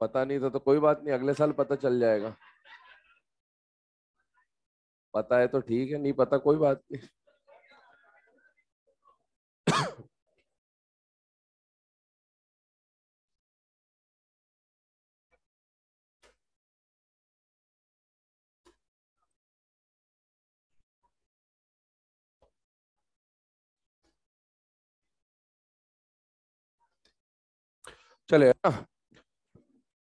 पता नहीं था तो कोई बात नहीं, अगले साल पता चल जाएगा। पता है तो ठीक है, नहीं पता कोई बात नहीं। चले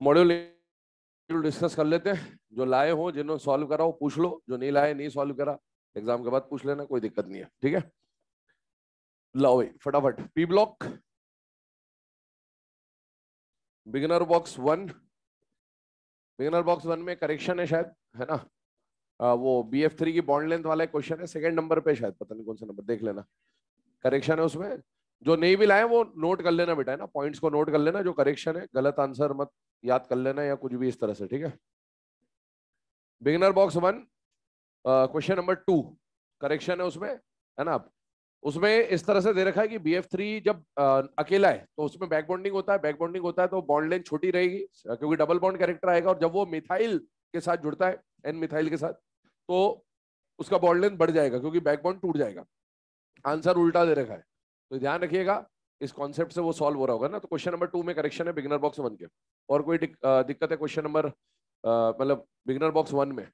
मॉड्यूल डिस्कस कर लेते हैं। जो लाए हो, जिन्होंने सॉल्व करा हो पूछ लो, जो नहीं लाए नहीं सॉल्व करा एग्जाम के बाद पूछ लेना, कोई दिक्कत नहीं है, ठीक है। लाओ भाई फटाफट। P block beginner box 1, beginner box 1 में करेक्शन है शायद, है ना। वो BF3 की बॉन्ड लेंथ वाला क्वेश्चन है, सेकंड नंबर पे शायद, पता नहीं कौन सा नंबर, देख लेना। करेक्शन है उसमें। जो नहीं भी लाए वो नोट कर लेना बेटा, है ना, पॉइंट्स को नोट कर लेना, जो करेक्शन है, गलत आंसर मत याद कर लेना या कुछ भी इस तरह से, ठीक है। Beginner box 1 question number 2 correction है उसमें, है ना। उसमें इस तरह से दे रखा है कि BF3 जब अकेला है तो उसमें बैक बॉन्डिंग होता है, बैक बॉन्डिंग होता है तो बॉन्ड लेंथ छोटी रहेगी क्योंकि डबल बॉन्ड कैरेक्टर आएगा, और जब वो मिथाइल के साथ जुड़ता है, एन मिथाइल के साथ, तो उसका बॉन्ड लेंथ बढ़ जाएगा क्योंकि बैक बॉन्ड टूट जाएगा। आंसर उल्टा दे रखा है, तो ध्यान रखिएगा, इस कॉन्सेप्ट से वो सॉल्व हो रहा होगा ना। तो क्वेश्चन नंबर 2 में करेक्शन है बिगिनर बॉक्स 1 के। और कोई दिक्कत है क्वेश्चन नंबर मतलब बिगिनर बॉक्स 1 में?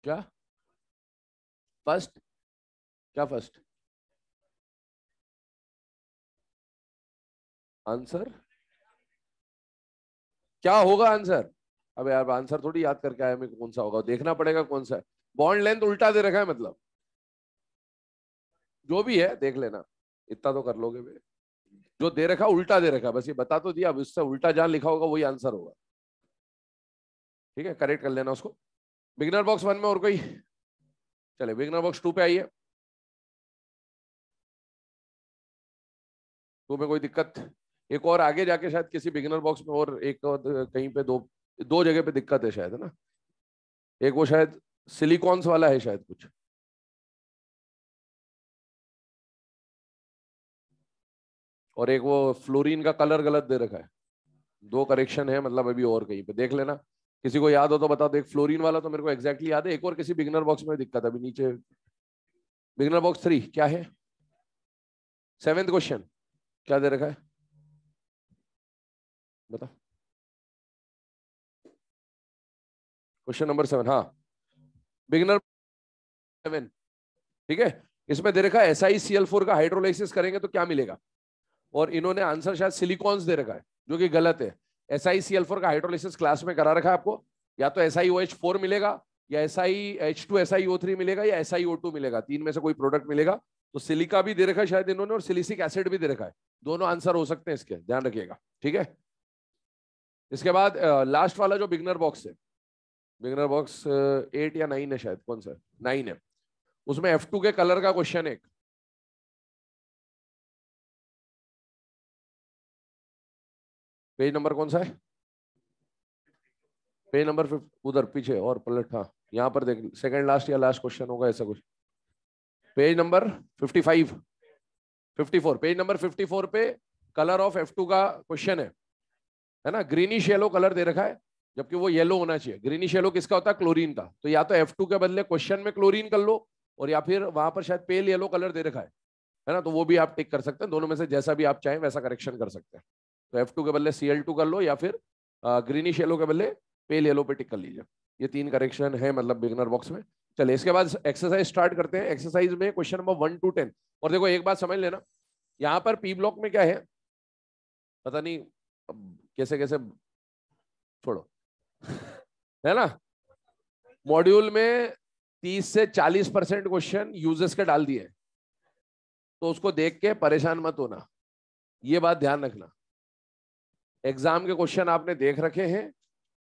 क्या फर्स्ट? क्या फर्स्ट आंसर? क्या होगा आंसर? अब यार आंसर थोड़ी याद करके आया मैं, कौन सा होगा देखना पड़ेगा कौन सा है। बॉन्ड लेंथ उल्टा दे रखा है मतलब, जो भी है देख लेना, इतना तो कर लोगे बे। जो दे रखा उल्टा दे रखा, बस ये बता तो दिया, अब इससे उल्टा जहां लिखा होगा वही आंसर होगा, ठीक है, करेक्ट कर लेना उसको। बिगिनर बॉक्स 1 में और कोई? चले बिगिनर बॉक्स 2 पे आइए। 2 में कोई दिक्कत? एक और आगे जाके शायद किसी बिगिनर बॉक्स में और एक और कहीं पे दो दो जगह पे दिक्कत है शायद, है ना। एक वो शायद सिलिकॉन्स वाला है शायद कुछ, और एक वो फ्लोरीन का कलर गलत दे रखा है। दो करेक्शन है मतलब अभी, और कहीं पे देख लेना, किसी को याद हो तो बता दो। एक फ्लोरीन वाला तो मेरे को एग्जैक्टली याद है, एक और किसी बिगिनर बॉक्स में दिक्कत है अभी नीचे। बिगिनर बॉक्स 3 क्या है? 7th क्वेश्चन क्या दे रखा है, बता। क्वेश्चन नंबर 7, हाँ, बिगिनर 7, ठीक है। इसमें दे रखा है SiCl4 का हाइड्रोलाइसिस करेंगे तो क्या मिलेगा, और इन्होंने आंसर शायद सिलिकॉन्स दे रखा है, जो कि गलत है। SiCl4 का हाइड्रोलाइसिस क्लास में करा रखा है आपको, या तो SiOH4 मिलेगा, या SiH2SiO3 मिलेगा, या SiO2 मिलेगा, तीन में से कोई प्रोडक्ट मिलेगा। तो सिलिका भी दे रखा है शायद इन्होंने, और सिलिसिक एसिड भी दे रखा है, दोनों आंसर हो सकते हैं इसके, ध्यान रखिएगा, ठीक है। इसके बाद लास्ट वाला जो बिगनर बॉक्स है, बिगनर बॉक्स 8 या 9 है शायद, कौन सा? 9 है। उसमें F2 के कलर का क्वेश्चन है। पेज नंबर कौन सा है? पेज नंबर उधर पीछे और पलट, हाँ यहाँ पर देख, सेकंड लास्ट या लास्ट क्वेश्चन होगा ऐसा कुछ। पेज नंबर 55, 54, पेज नंबर 54 पे कलर ऑफ F2 का क्वेश्चन है ना। ग्रीनिश येलो कलर दे रखा है, जबकि वो येलो होना चाहिए। ग्रीनिश येलो किसका होता है? क्लोरीन का। तो या तो F2 के बदले क्वेश्चन में क्लोरीन कर लो, और या फिर वहां पर शायद पेल येलो कलर दे रखा है ना, तो वो भी आप टिक कर सकते हैं, दोनों में से जैसा भी आप चाहें वैसा करेक्शन कर सकते हैं। तो F2 के बदले Cl2 कर लो, या फिर ग्रीनिश येलो के बदले पेल येलो पे टिक कर लीजिए। ये 3 करेक्शन है मतलब बिगनर बॉक्स में। चलिए इसके बाद एक्सरसाइज स्टार्ट करते हैं। एक्सरसाइज में क्वेश्चन नंबर 1 to 10। और देखो एक बात समझ लेना, यहाँ पर पी ब्लॉक में क्या है पता नहीं, कैसे कैसे छोड़ो है ना। मॉड्यूल में 30 से 40% क्वेश्चन यूजर्स के डाल दिए, तो उसको देख के परेशान मत होना, ये बात ध्यान रखना। एग्जाम के क्वेश्चन आपने देख रखे हैं,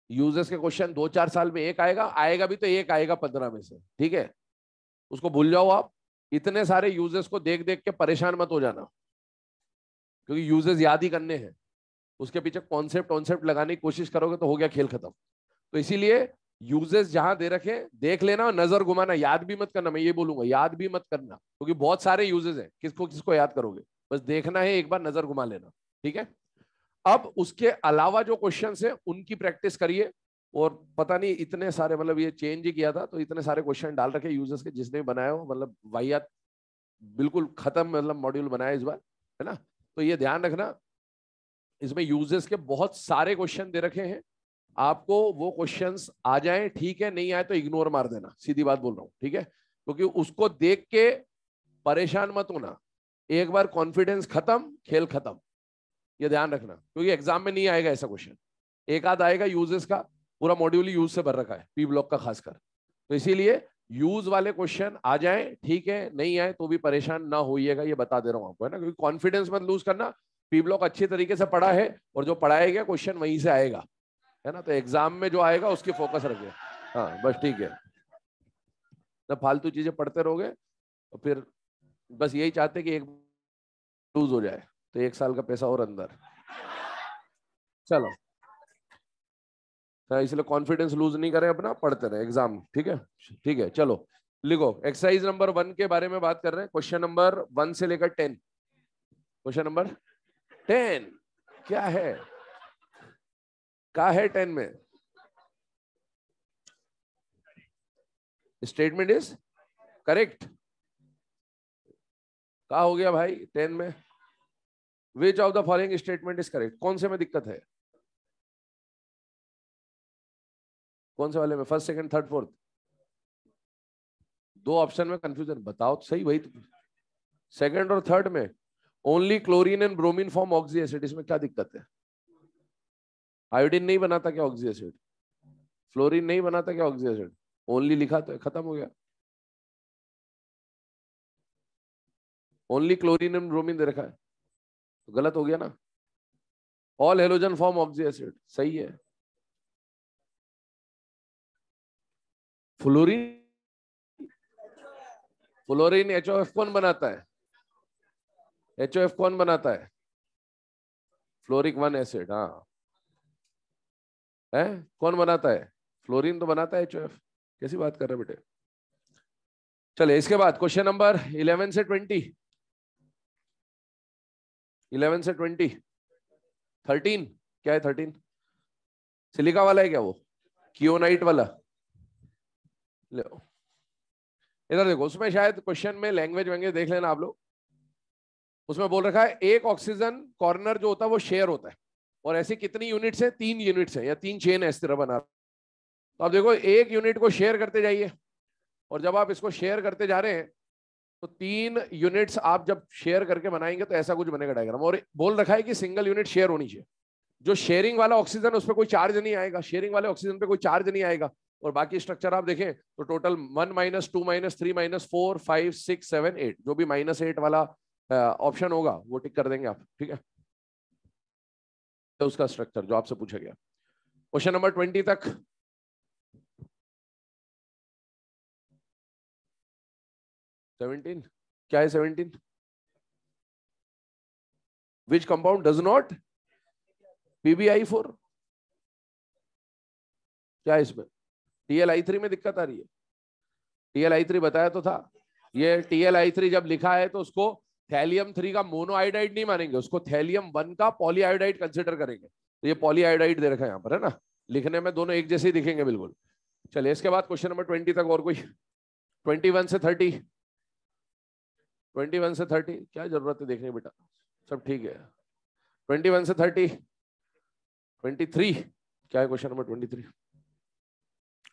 यूजर्स के क्वेश्चन 2-4 साल में एक आएगा, आएगा भी तो एक आएगा 15 में से, ठीक है। उसको भूल जाओ आप, इतने सारे यूजर्स को देख देख के परेशान मत हो जाना, क्योंकि यूजर्स याद ही करने हैं, उसके पीछे कॉन्सेप्ट कॉन्सेप्ट लगाने की कोशिश करोगे तो हो गया खेल खत्म। तो इसीलिए यूजेस जहां दे रखे देख लेना, नजर घुमाना, याद भी मत करना, मैं ये बोलूंगा याद भी मत करना, क्योंकि बहुत सारे यूजेस हैं, किसको किसको याद करोगे, बस देखना है, एक बार नजर घुमा लेना, ठीक है, अब उसके अलावा जो क्वेश्चंस है उनकी प्रैक्टिस करिए। और पता नहीं इतने सारे, मतलब ये चेंज ही किया था तो इतने सारे क्वेश्चन डाल रखे यूजर्स के, जिसने भी बनाया हो मतलब वाहियात, बिल्कुल खत्म मतलब मॉड्यूल बनाया इस बार, है ना। तो ये ध्यान रखना, इसमें यूजर्स के बहुत सारे क्वेश्चन दे रखे हैं, आपको वो क्वेश्चंस आ जाएं ठीक है, नहीं आए तो इग्नोर मार देना, सीधी बात बोल रहा हूं, ठीक है। क्योंकि उसको देख के परेशान मत होना, एक बार कॉन्फिडेंस खत्म खेल खत्म, ये ध्यान रखना, क्योंकि एग्जाम में नहीं आएगा ऐसा क्वेश्चन, एक आध आएगा यूजेस का, पूरा मॉड्यूल यूज से भर रखा है पी ब्लॉक का खासकर, तो इसीलिए यूज वाले क्वेश्चन आ जाए ठीक है, नहीं आए तो भी परेशान ना होइएगा, ये बता दे रहा हूं आपको, है ना, क्योंकि कॉन्फिडेंस मत लूज करना, पी ब्लॉक अच्छी तरीके से पढ़ा है और जो पढ़ाया गया क्वेश्चन वहीं से आएगा, है ना, तो एग्जाम में जो आएगा उसकी फोकस रखिए। हाँ बस ठीक है, ना फालतू चीजें पढ़ते रहोगे तो फिर बस यही चाहते कि एक लूज हो जाए तो 1 साल का पैसा और अंदर, चलो, तो इसलिए कॉन्फिडेंस लूज नहीं करें अपना, पढ़ते रहे एग्जाम, ठीक है। ठीक है चलो लिखो, एक्सरसाइज नंबर 1 के बारे में बात कर रहे हैं, क्वेश्चन नंबर 1 से लेकर 10, क्वेश्चन नंबर 10 क्या है, क्या है 10 में, स्टेटमेंट इज करेक्ट, क्या हो गया भाई 10 में, which of the following statement is correct, कौन से में दिक्कत है, कौन से वाले में, फर्स्ट सेकंड थर्ड फोर्थ, दो ऑप्शन में कंफ्यूजन, बताओ तो सही भाई, सेकंड और थर्ड में only chlorine and bromine form oxy acid, इसमें क्या दिक्कत है, आयोडीन नहीं बनाता क्या ऑक्सी एसिड, फ्लोरीन नहीं बनाता क्या ऑक्सी एसिड, ओनली लिखा तो खत्म हो गया, ओनली क्लोरीन एंड ब्रोमीन दे रखा है तो गलत हो गया ना, all halogen form oxy acid सही है, फ्लोरीन, फ्लोरीन HOF कौन बनाता है, HOF कौन बनाता है, फ्लोरिक 1 एसिड, हाँ है, कौन बनाता है, फ्लोरीन तो बनाता है HOF, कैसी बात कर रहे बेटे। चले इसके बाद क्वेश्चन नंबर 11 से 20, 11 से 20, 13 क्या है, 13 सिलिका वाला है क्या, वो कियोनाइट वाला, ले इधर देखो, उसमें शायद क्वेश्चन में लैंग्वेज वैंग्वेज देख लेना आप लोग, उसमें बोल रखा है एक ऑक्सीजन कॉर्नर जो होता है वो शेयर होता है, और ऐसी कितनी यूनिट्स है, 3 यूनिट्स है या 3 चेन है इस तरह बना, तो आप देखो एक यूनिट को शेयर करते जाइए, और जब आप इसको शेयर करते जा रहे हैं तो 3 यूनिट्स आप जब शेयर करके बनाएंगे तो ऐसा कुछ बनेगा डायग्राम, और बोल रखा है कि सिंगल यूनिट शेयर होनी चाहिए, जो शेयरिंग वाला ऑक्सीजन उस पर कोई चार्ज नहीं आएगा, शेयरिंग वाले ऑक्सीजन पे कोई चार्ज नहीं आएगा, और बाकी स्ट्रक्चर आप देखें तो टोटल 1 -2 -3 -4 5 6 7 8, जो भी -8 वाला ऑप्शन होगा वो टिक कर देंगे आप, ठीक है, तो उसका स्ट्रक्चर जो आपसे पूछा गया। क्वेश्चन नंबर 20 तक, सेवनटीन क्या है, 17 which compound does not PbI4, क्या है इसमें, TlI3 में दिक्कत आ रही है, TlI3 बताया तो था, ये TlI3 जब लिखा है तो उसको थैलियम 3 का मोनोआयोडाइड नहीं मानेंगे, उसको थैलियम 1 का पॉलीआयोडाइड कंसिडर करेंगे, तो ये पॉलीआयोडाइड दे रखा है यहाँ पर, है ना, लिखने में दोनों एक जैसे ही दिखेंगे बिल्कुल। चलिए इसके बाद क्वेश्चन नंबर 20 तक और कोई, 21 से 30, 21 से 30 क्या जरूरत है देखने बेटा, सब ठीक है, 21 से 30, 23 क्या है क्वेश्चन नंबर 23,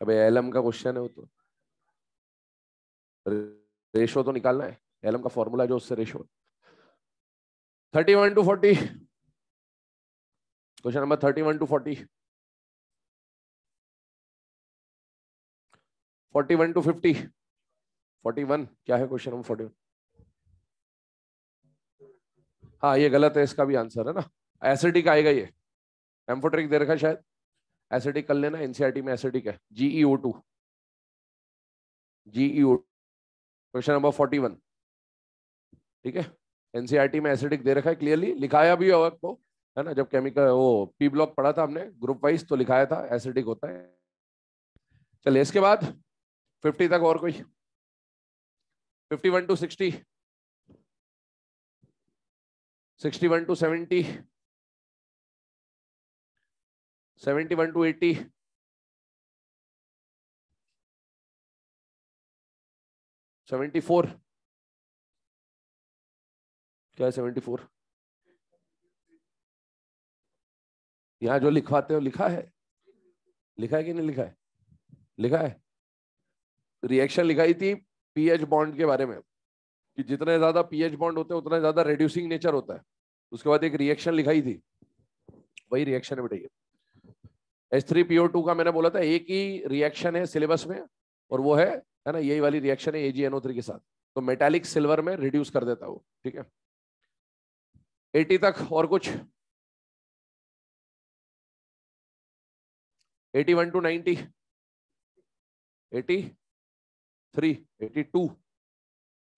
अबे एलएम का क्वेश्चन है वो, तो रेशो तो निकालना है, एलएम का फॉर्मूला जो उससे ratio, 31 to 40, question number 31 to 40, 41 to 50, 41 क्या है क्वेश्चन नंबर 41, हाँ ये गलत है, इसका भी आंसर है ना, एसिडिक आएगा ये, एम्फोटेरिक दे रखा है शायद, एसिडिक कर लेना, एनसीईआरटी में एसिडिक है, GeO2, क्वेश्चन नंबर 41, ठीक है, एनसीईआरटी में एसिडिक दे रखा है, क्लियरली लिखाया भी होगा आपको, है ना, जब केमिकल वो पी ब्लॉक पढ़ा था हमने ग्रुप वाइज तो लिखाया था एसिडिक होता है। चलिए इसके बाद 50 तक और कोई, 51 to 60, 61 to 70, 71 to 80, $74, क्या है 74? यहाँ जो लिखवाते हो लिखा है कि नहीं लिखा है? लिखा है। रिएक्शन लिखाई थी पीएच बॉन्ड के बारे में कि जितने ज्यादा पीएच बॉन्ड होते हैं उतना ज्यादा रेड्यूसिंग नेचर होता है। उसके बाद एक रिएक्शन लिखाई थी, वही रिएक्शन है बेटा ये। H3PO2 का मैंने बोला था एक ही रिएक्शन है सिलेबस में, और वो है ना यही वाली रिएक्शन है AgNO3 के साथ। तो मेटालिक सिल्वर में रिड्यूस कर देता है वो, ठीक है। 80 तक और कुछ? 81 to 90, 83, 82,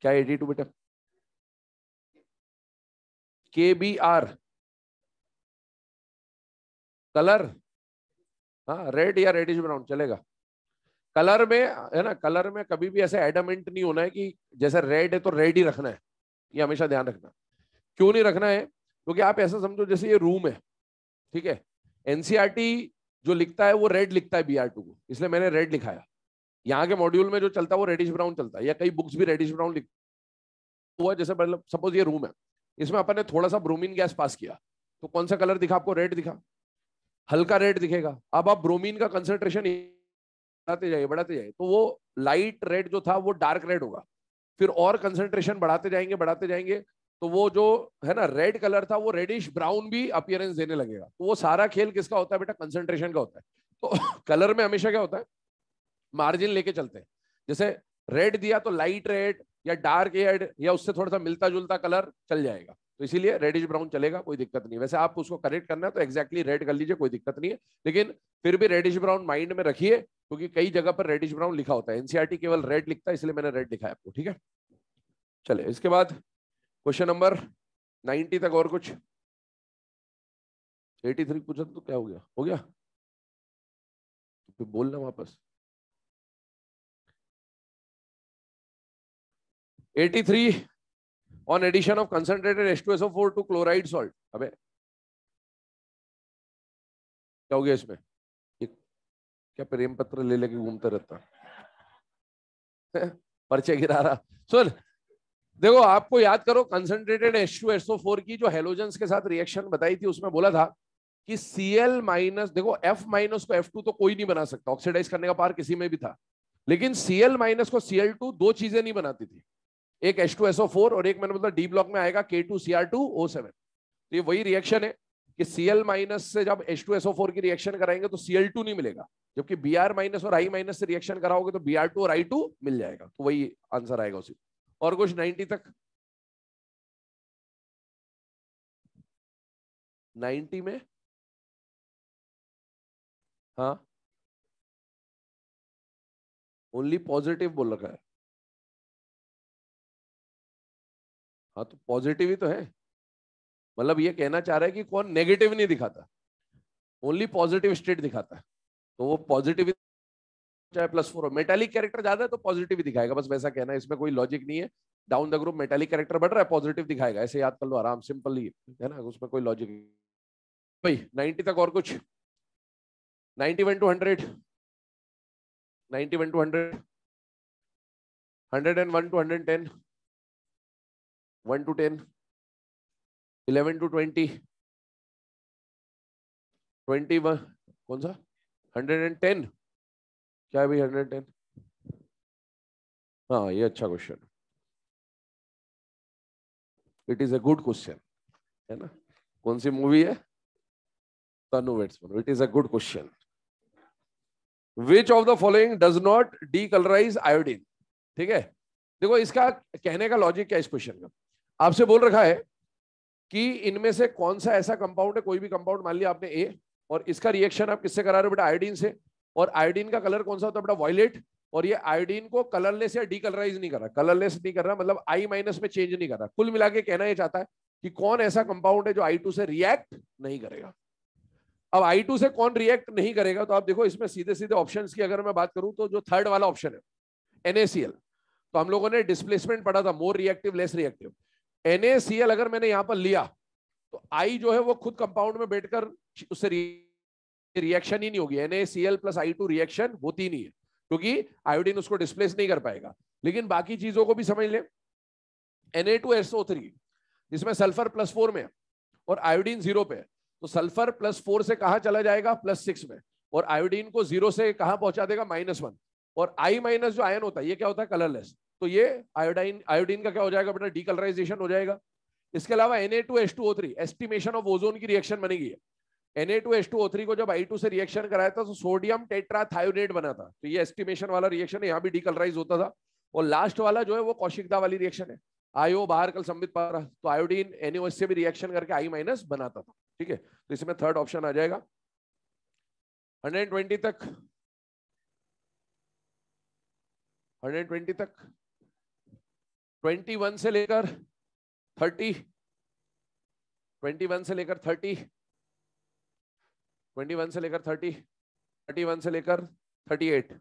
क्या है 82 बेटा? KBr कलर, हाँ रेड या रेडिश ब्राउन चलेगा। कलर में है ना, कलर में कभी भी ऐसे एडमेंट नहीं होना है कि जैसे रेड है तो रेड ही रखना है, ये हमेशा ध्यान रखना। क्यों नहीं रखना है? क्योंकि आप ऐसा समझो जैसे ये रूम है, ठीक है, एनसीईआरटी जो लिखता है वो रेड लिखता है BR2 को, इसलिए मैंने रेड लिखाया। यहाँ के मॉड्यूल में जो चलता है वो रेडिश ब्राउन चलता है, या कई बुक्स भी रेडिश ब्राउन लिख हुआ। जैसे मतलब सपोज ये रूम है, इसमें अपन ने थोड़ा सा ब्रोमीन गैस पास किया, तो कौन सा कलर दिखा आपको? रेड दिखा, हल्का रेड दिखेगा। अब आप ब्रोमीन का कंसेंट्रेशन बढ़ाते जाइए तो वो लाइट रेड जो था वो डार्क रेड होगा, फिर और कंसेंट्रेशन बढ़ाते जाएंगे तो वो जो है ना रेड कलर था वो रेडिश ब्राउन भी अपीयरेंस देने लगेगा। तो वो सारा खेल किसका होता है बेटा? कंसेंट्रेशन का होता है। तो कलर में हमेशा क्या होता है? मार्जिन लेके चलते हैं। जैसे रेड दिया तो लाइट रेड या डार्क रेड या उससे थोड़ा सा मिलता जुलता कलर चल जाएगा, तो इसीलिए रेडिश ब्राउन चलेगा, कोई दिक्कत नहीं। वैसे आप उसको करेक्ट करना है तो एग्जैक्टली रेड कर लीजिए, कोई दिक्कत नहीं है, लेकिन फिर भी रेडिश ब्राउन माइंड में रखिए, क्योंकि कई जगह पर रेडिश ब्राउन लिखा होता है। एनसीईआरटी केवल रेड लिखता है, इसलिए मैंने रेड लिखा है आपको, ठीक है। चले इसके बाद क्वेश्चन नंबर 90 तक और कुछ? 83 पूछा तो क्या हो गया? हो गया तो फिर बोलना वापस। 83 on addition of concentrated H2SO4 to chloride salt। अबे क्या हो गया इसमें? क्या प्रेम पत्र ले लेके घूमता रहता पर्चे गिरा रहा। सुन देखो, आपको याद करो कंसंट्रेटेड H2SO4 की जो हेलोजेंस के साथ रिएक्शन बताई थी, उसमें बोला था कि Cl माइनस, देखो F माइनस को F2 तो कोई नहीं बना सकता, ऑक्सीडाइज करने का पावर किसी में भी था, लेकिन Cl माइनस को Cl2 दो चीजें नहीं बनाती थी, एक H2SO4 और एक मैंने बोला डी ब्लॉक में आएगा K2Cr2O7। तो ये वही रिएक्शन है कि Cl माइनस से जब H2SO4 की रिएक्शन कराएंगे तो Cl2 नहीं मिलेगा, जबकि Br माइनस और I माइनस से रिएक्शन कराओगे तो Br2 और I2 मिल जाएगा। तो वही आंसर आएगा उसी। और कुछ 90 तक? 90 में हाँ ओनली पॉजिटिव बोल रखा है। हाँ तो पॉजिटिव ही तो है, मतलब ये कहना चाह रहा है कि कौन नेगेटिव नहीं दिखाता, ओनली पॉजिटिव स्टेट दिखाता है। तो वो पॉजिटिव चाहे +4 हो, मेटालिक कैरेक्टर ज्यादा है तो पॉजिटिव ही दिखाएगा, बस वैसा कहना है, इसमें कोई लॉजिक नहीं है। Down the group metallic character बढ़ रहा है, पॉजिटिव दिखाएगा, ऐसे याद कर लो आराम, सिंपल ही है ना, उसमें कोई लॉजिक नहीं। भाई 90 तक और कुछ? 91 to 100, 91 to 100, 101 to 110, 1 to 10, 11 to 20, 21, कौन सा 110? क्या है भाई 110? हाँ ये अच्छा question, it is a good question, है ना। कौन सी मूवी है? तनु वेड्समैन। It is a good question. Which of the following does not decolourise iodine? ठीक है, देखो इसका कहने का लॉजिक क्या है इस क्वेश्चन का, आपसे बोल रखा है कि इनमें से कौन सा ऐसा कंपाउंड है, कोई भी कंपाउंड मान लिया आपने ए, और इसका रिएक्शन आप किससे करा रहे हो बेटा? आयोडीन से। और आयोडीन का कलर कौन सा होता है बेटा? वॉयलेट। और ये आयोडीन को कलरलेस या डीकलराइज नहीं कर रहा, कलरलेस नहीं कर रहा मतलब I माइनस में चेंज नहीं कर रहा। कुल मिला के कहना ये चाहता है कि कौन ऐसा कंपाउंड है जो I2 से रिएक्ट नहीं करेगा। अब I2 से कौन रिएक्ट नहीं करेगा, तो आप देखो इसमें सीधे सीधे ऑप्शंस की अगर मैं बात करूं तो जो थर्ड वाला ऑप्शन है NaCl, तो हम लोगों ने डिस्प्लेसमेंट पढ़ा था, more reactive less reactive. NaCl अगर मैंने यहां पर लिया तो I जो है वो खुद कंपाउंड में बैठकर उससे रिएक्शन ही नहीं होगी, NaCl+I2 रिएक्शन होती नहीं है, क्योंकि आयोडीन उसको डिस्प्लेस नहीं कर पाएगा। लेकिन बाकी चीजों को भी समझ ले, Na2SO3 जिसमें सल्फर +4 में है और आयोडीन 0 पे है, तो सल्फर +4 से कहां चला जाएगा, +6 में, और आयोडीन को 0 से कहां पहुंचा देगा, -1। और I- जो आयन होता है ये क्या होता है, कलरलेस, तो ये आयोडीन का क्या हो जाएगा बेटा, डीकलराइजेशन हो जाएगा। इसके अलावा Na2H2O3 एस्टिमेशन ऑफ ओजोन की रिएक्शन बनेगी है। Na2H2O3 को जब I2 से रिएक्शन कराया था तो सोडियम टेट्राथायोनेट बना था, तो ये एस्टिमेशन वाला रिएक्शन है, यहाँ भी डीकलराइज होता था। और लास्ट वाला जो है वो कौशिकदा वाली रिएक्शन है, आयो बाहर कल संबित पारा, तो आयोडीन NaOH से भी रिएक्शन करके I- बनाता था। ठीक है, तो इसमें थर्ड ऑप्शन आ जाएगा। 120 तक, 120 तक, 21 से लेकर 30, 21 से लेकर 30, 21 से लेकर 30, 31 से लेकर 38,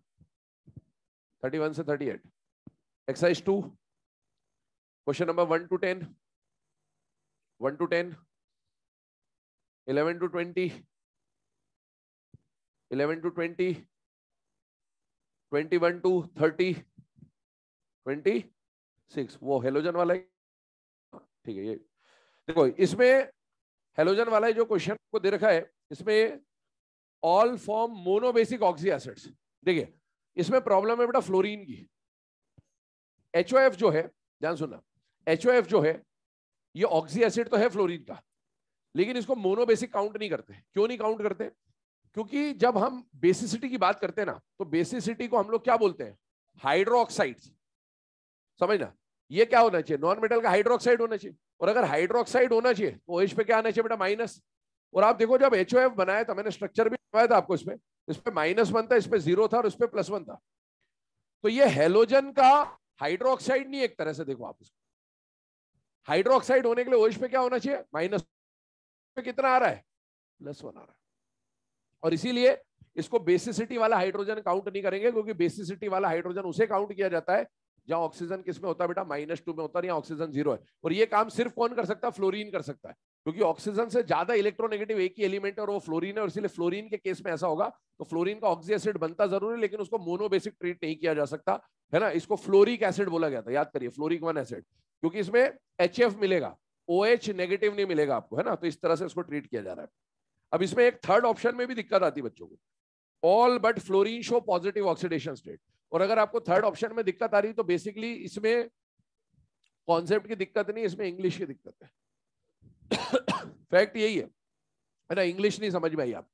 31 से 38। Exercise 2, question number 1 to 10, 1 to 10, 11 to 20, 11 to 20, 21 to 30, 26। वो हेलोजन वाला, ठीक है। ये देखो, इसमें हेलोजन वाला जो क्वेश्चन को दे रखा है, इसमें all form monobasic oxy acids. देखिए इसमें प्रॉब्लम है बेटा फ्लोरीन की। HOF जो है, ध्यान सुनना, HOF जो है ये ऑक्सी एसिड तो है फ्लोरीन का, लेकिन इसको मोनोबेसिक काउंट नहीं करते। क्यों नहीं काउंट करते, क्योंकि जब हम बेसिसिटी की बात करते हैं ना, तो बेसिसिटी को हम लोग क्या बोलते हैं, हाइड्रोक्साइड्स। समझना, ये क्या होना चाहिए, नॉन मेटल का हाइड्रोक्साइड होना चाहिए, और अगर हाइड्रोक्साइड होना चाहिए तो OH पे क्या आना चाहिए बेटा, माइनस। और आप देखो जब HOF बनाया था, मैंने स्ट्रक्चर भी बनाया था आपको, इस पे -1 था, इस पे 0 था और इस पे +1 था। तो ये हेलोजन का हाइड्रोक्साइड नहीं, एक तरह से देखो आप इसको, हाइड्रोक्साइड होने के लिए OH पे क्या होना चाहिए, माइनस पे कितना आ रहा है, +1 आ रहा है। और इसीलिए इसको बेसिसिटी वाला हाइड्रोजन काउंट नहीं करेंगे, क्योंकि बेसिसिटी वाला हाइड्रोजन उसे काउंट किया जाता है जहां ऑक्सीजन किसमें होता है बेटा, -2 में होता है, या ऑक्सीजन 0 है। और ये काम सिर्फ कौन कर सकता है, फ्लोरीन कर सकता है, क्योंकि ऑक्सीजन से ज्यादा इलेक्ट्रोनेगेटिव एक ही एलिमेंट है और वो फ्लोरीन है, और इसलिए फ्लोरीन के केस में ऐसा होगा। तो फ्लोरीन का ऑक्सी एसिड बनता जरूर है, लेकिन उसको मोनोबेसिक ट्रीट नहीं किया जा सकता है ना। इसको फ्लोरिक एसिड बोला गया था, याद करिए, फ्लोरिक 1 एसिड, क्योंकि इसमें HF मिलेगा, OH नेगेटिव नहीं मिलेगा आपको, है ना। तो इस तरह से इसको ट्रीट किया जा रहा है। अब इसमें एक थर्ड ऑप्शन में भी दिक्कत आती है बच्चों को, all but fluorine show positive oxidation state. और अगर आपको थर्ड ऑप्शन में दिक्कत आ रही है, तो बेसिकली इसमें कॉन्सेप्ट की दिक्कत नहीं, इसमें इंग्लिश की दिक्कत है। फैक्ट यही है ना, इंग्लिश नहीं समझ में आई आपको।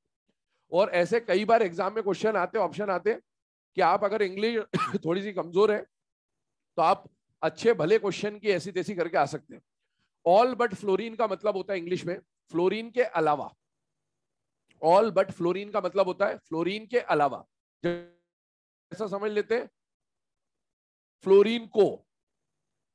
और ऐसे कई बार एग्जाम में क्वेश्चन आते, ऑप्शन आते कि आप अगर इंग्लिश थोड़ी सी कमजोर है तो आप अच्छे भले क्वेश्चन की ऐसी तैसी करके आ सकते हैं। ऑल बट फ्लोरीन का मतलब होता है इंग्लिश में फ्लोरीन के अलावा। ऑल बट फ्लोरीन का मतलब होता है फ्लोरीन के अलावा। ऐसा समझ लेते हैं फ्लोरीन को,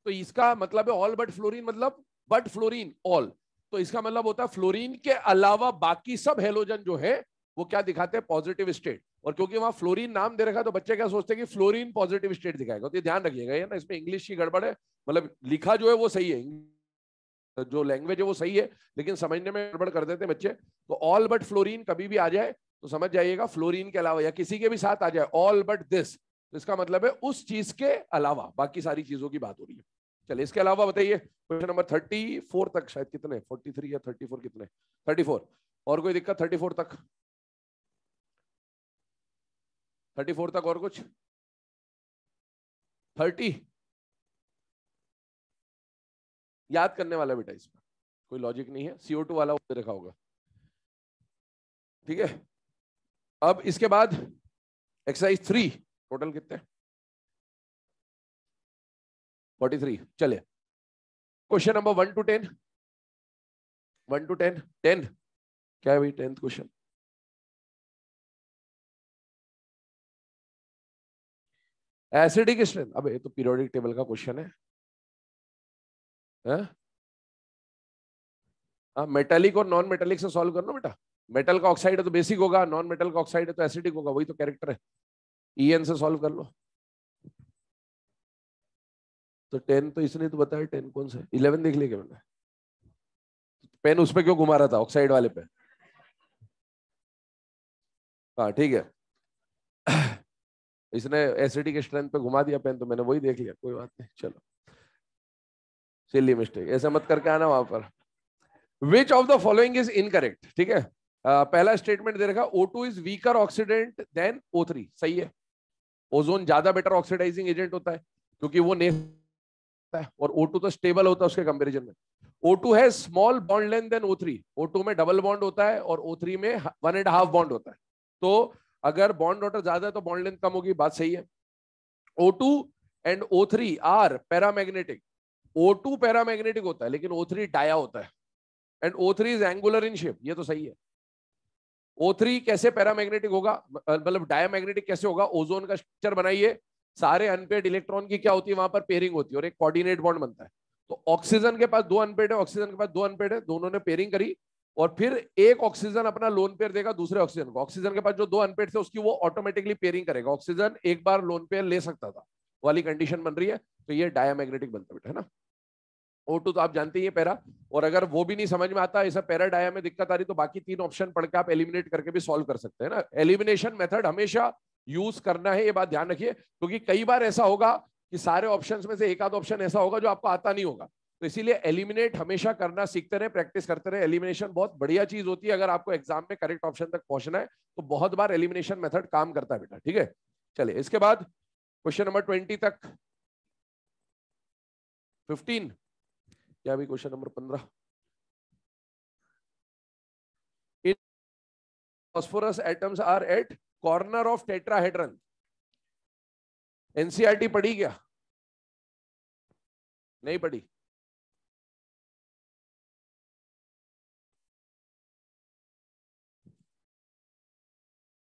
तो इसका मतलब है ऑल बट फ्लोरीन, मतलब बट फ्लोरीन ऑल, तो इसका मतलब होता है फ्लोरीन के अलावा बाकी सब हेलोजन जो है वो क्या दिखाते हैं, पॉजिटिव स्टेट। और क्योंकि वहां फ्लोरीन नाम दे रखा है, तो बच्चे क्या सोचते हैं कि फ्लोरीन पॉजिटिव स्टेट दिखाएगा। तो ये ध्यान रखिएगा, ये ना इसमें इंग्लिश की गड़बड़ है, मतलब लिखा जो है वो सही है, जो लैंग्वेज है वो सही है, लेकिन समझने में गड़बड़ कर देते हैं बच्चे। तो ऑल बट फ्लोरीन कभी भी आ जाए तो समझ जाइएगा फ्लोरीन के अलावा, या किसी के भी साथ आ जाए ऑल बट दिस, तो इसका मतलब है उस चीज के अलावा बाकी सारी चीजों की बात हो रही है। चलिए इसके अलावा बताइए, क्वेश्चन नंबर 34 तक शायद, कितने 43 या 34 कितने, 34। और कोई दिक्कत 34 तक, 34 तक और कुछ, 30 याद करने वाला बेटा, इसमें कोई लॉजिक नहीं है, CO2 वाला ऊपर रखा होगा। ठीक है, अब इसके बाद एक्सरसाइज 3, टोटल कितने, 43। चले क्वेश्चन नंबर 1 to 10, 1 to 10, 10 क्या है भाई 10th क्वेश्चन, एसिडिक स्ट्रेंथ। अब ये तो पीरियोडिक टेबल का क्वेश्चन है, हाँ मेटेलिक और नॉन मेटेलिक से सॉल्व करना बेटा। मेटल का ऑक्साइड है तो बेसिक होगा, नॉन मेटल का ऑक्साइड है तो एसिडिक होगा, वही तो कैरेक्टर है। EN से सॉल्व कर लो। तो 10 तो इसने तो बताया, 10 कौन सा है, 11 देख लिया क्या मैंने, पेन उस पे क्यों घुमा रहा था, ऑक्साइड वाले पे। हाँ ठीक है। इसने एसिडी के स्ट्रेंथ पे घुमा दिया पेन, तो मैंने वही देख लिया, कोई बात नहीं, चलो सिली मिस्टेक, ऐसे मत करके आना वहां पर। Which of the following is incorrect, ठीक है। पहला स्टेटमेंट दे रखा O2 is weaker oxidant then O3, सही है। ओजोन ज्यादा बेटर ऑक्सीडाइजिंग एजेंट होता है क्योंकि वो ने है, और O2 तो स्टेबल होता है उसके कंपैरिजन में। O2 है small bond length then O3, O2 में डबल बॉन्ड होता है और O3 में 1.5 बॉन्ड होता है। तो अगर बॉन्ड ऑर्डर ज्यादा है तो बॉन्ड लेंथ कम होगी, बात सही है। O2 and O3 are paramagnetic. O2 paramagnetic होता है लेकिन O3 डाया होता है, and O3 is angular in shape, ये तो सही है। O3 कैसे पैरामैग्नेटिक होगा, मतलब डायमैग्नेटिक कैसे होगा? ओजोन का स्ट्रक्चर बनाइए, सारे अनपेड इलेक्ट्रॉन की क्या होती है वहां पर, पेयरिंग होती है और एक कोऑर्डिनेट बॉन्ड बनता है। तो ऑक्सीजन के पास दो अनपेड है, ऑक्सीजन के पास दो अनपेड है, दोनों ने पेयरिंग करी और फिर एक ऑक्सीजन अपना लोन पेयर देगा दूसरे ऑक्सीजन को। ऑक्सीजन के पास जो दो अनपेड थे उसकी वो ऑटोमेटिकली पेयरिंग करेगा, ऑक्सीजन एक बार लोन पेयर ले सकता था वाली कंडीशन बन रही है, तो ये डायमैग्नेटिक बनता है बेटा, है ना। O2 तो आप जानते ही है पैरा, और अगर वो भी नहीं समझ में आता ऐसा पैरा डाया में दिक्कत आ रही तो बाकी तीन ऑप्शन पढ़ के आप एलिमिनेट करके भी सॉल्व कर सकते हैं ना। एलिमिनेशन मेथड हमेशा यूज करना है, ये बात ध्यान रखिए, क्योंकि कई बार ऐसा होगा कि सारे ऑप्शंस में से एक आध ऑप्शन ऐसा होगा जो आपको आता नहीं होगा, तो इसीलिए एलिमिनेट हमेशा करना सीखते रहे, प्रैक्टिस करते रहे। एलिमिनेशन बहुत बढ़िया चीज होती है, अगर आपको एग्जाम में करेक्ट ऑप्शन तक पहुंचना है तो बहुत बार एलिमिनेशन मेथड काम करता है बेटा, ठीक है। चलिए इसके बाद क्वेश्चन नंबर 20 तक, 15 या अभी question number 15। Phosphorus atoms are at corner of tetrahedron। NCERT पढ़ी क्या? नहीं पढ़ी?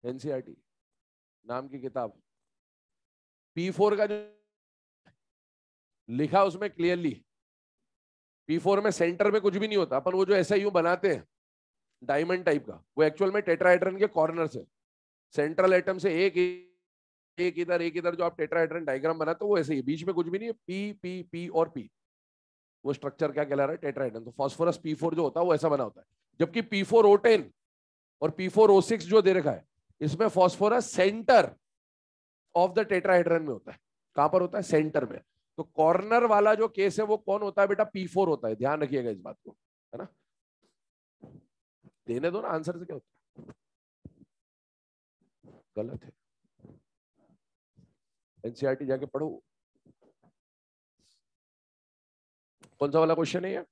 एनसीईआरटी नाम की किताब, P4 का जो लिखा उसमें क्लियरली, P4 में सेंटर में कुछ भी नहीं होता, अपन वो जो ऐसा यूं बनाते हैं डायमंड टाइप का, वो एक्चुअल में टेट्राहेड्रन के कॉर्नर से, सेंट्रल एटम से एक एक इधर एक इधर, जो आप टेट्राहेड्रन डायग्राम बनाते हो वो ऐसे ही, बीच में कुछ भी नहीं है, पी पी पी और पी, वो स्ट्रक्चर क्या कहला रहा है, टेट्राहेड्रन। तो फास्फोरस P4 जो होता है वो ऐसा बना होता है, जबकि P4O10 और P4O6 जो दे रखा है इसमें phosphorus centre of the tetrahedron में होता है। कहां पर होता है? सेंटर में। तो कॉर्नर वाला जो केस है वो कौन होता है बेटा? P4 होता है, ध्यान रखिएगा इस बात को, है ना। देने दो ना आंसर से, क्या होता है? गलत है, एनसीईआरटी जाके पढ़ो। कौन सा वाला क्वेश्चन है ये?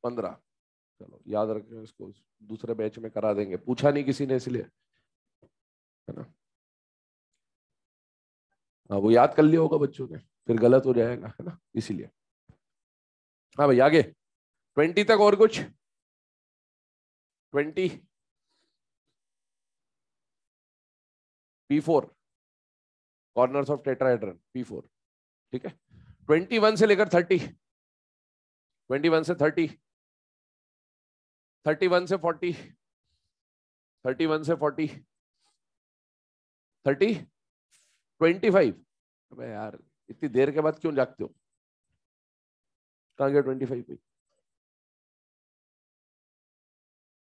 15। चलो याद रखें इसको, दूसरे बैच में करा देंगे, पूछा नहीं किसी ने इसलिए, है ना। हाँ वो याद कर लिया होगा बच्चों ने, फिर गलत हो जाएगा, है ना, इसीलिए। हाँ भाई आगे 20 तक और कुछ? 20 P4 corners of tetrahedron P4, ठीक है। 21 से लेकर 30, 21 से 30, 31 से 40, 31 से 40, 30, 25। अबे यार इतनी देर के बाद क्यों जागते हो? कहाँ गया 25 पे?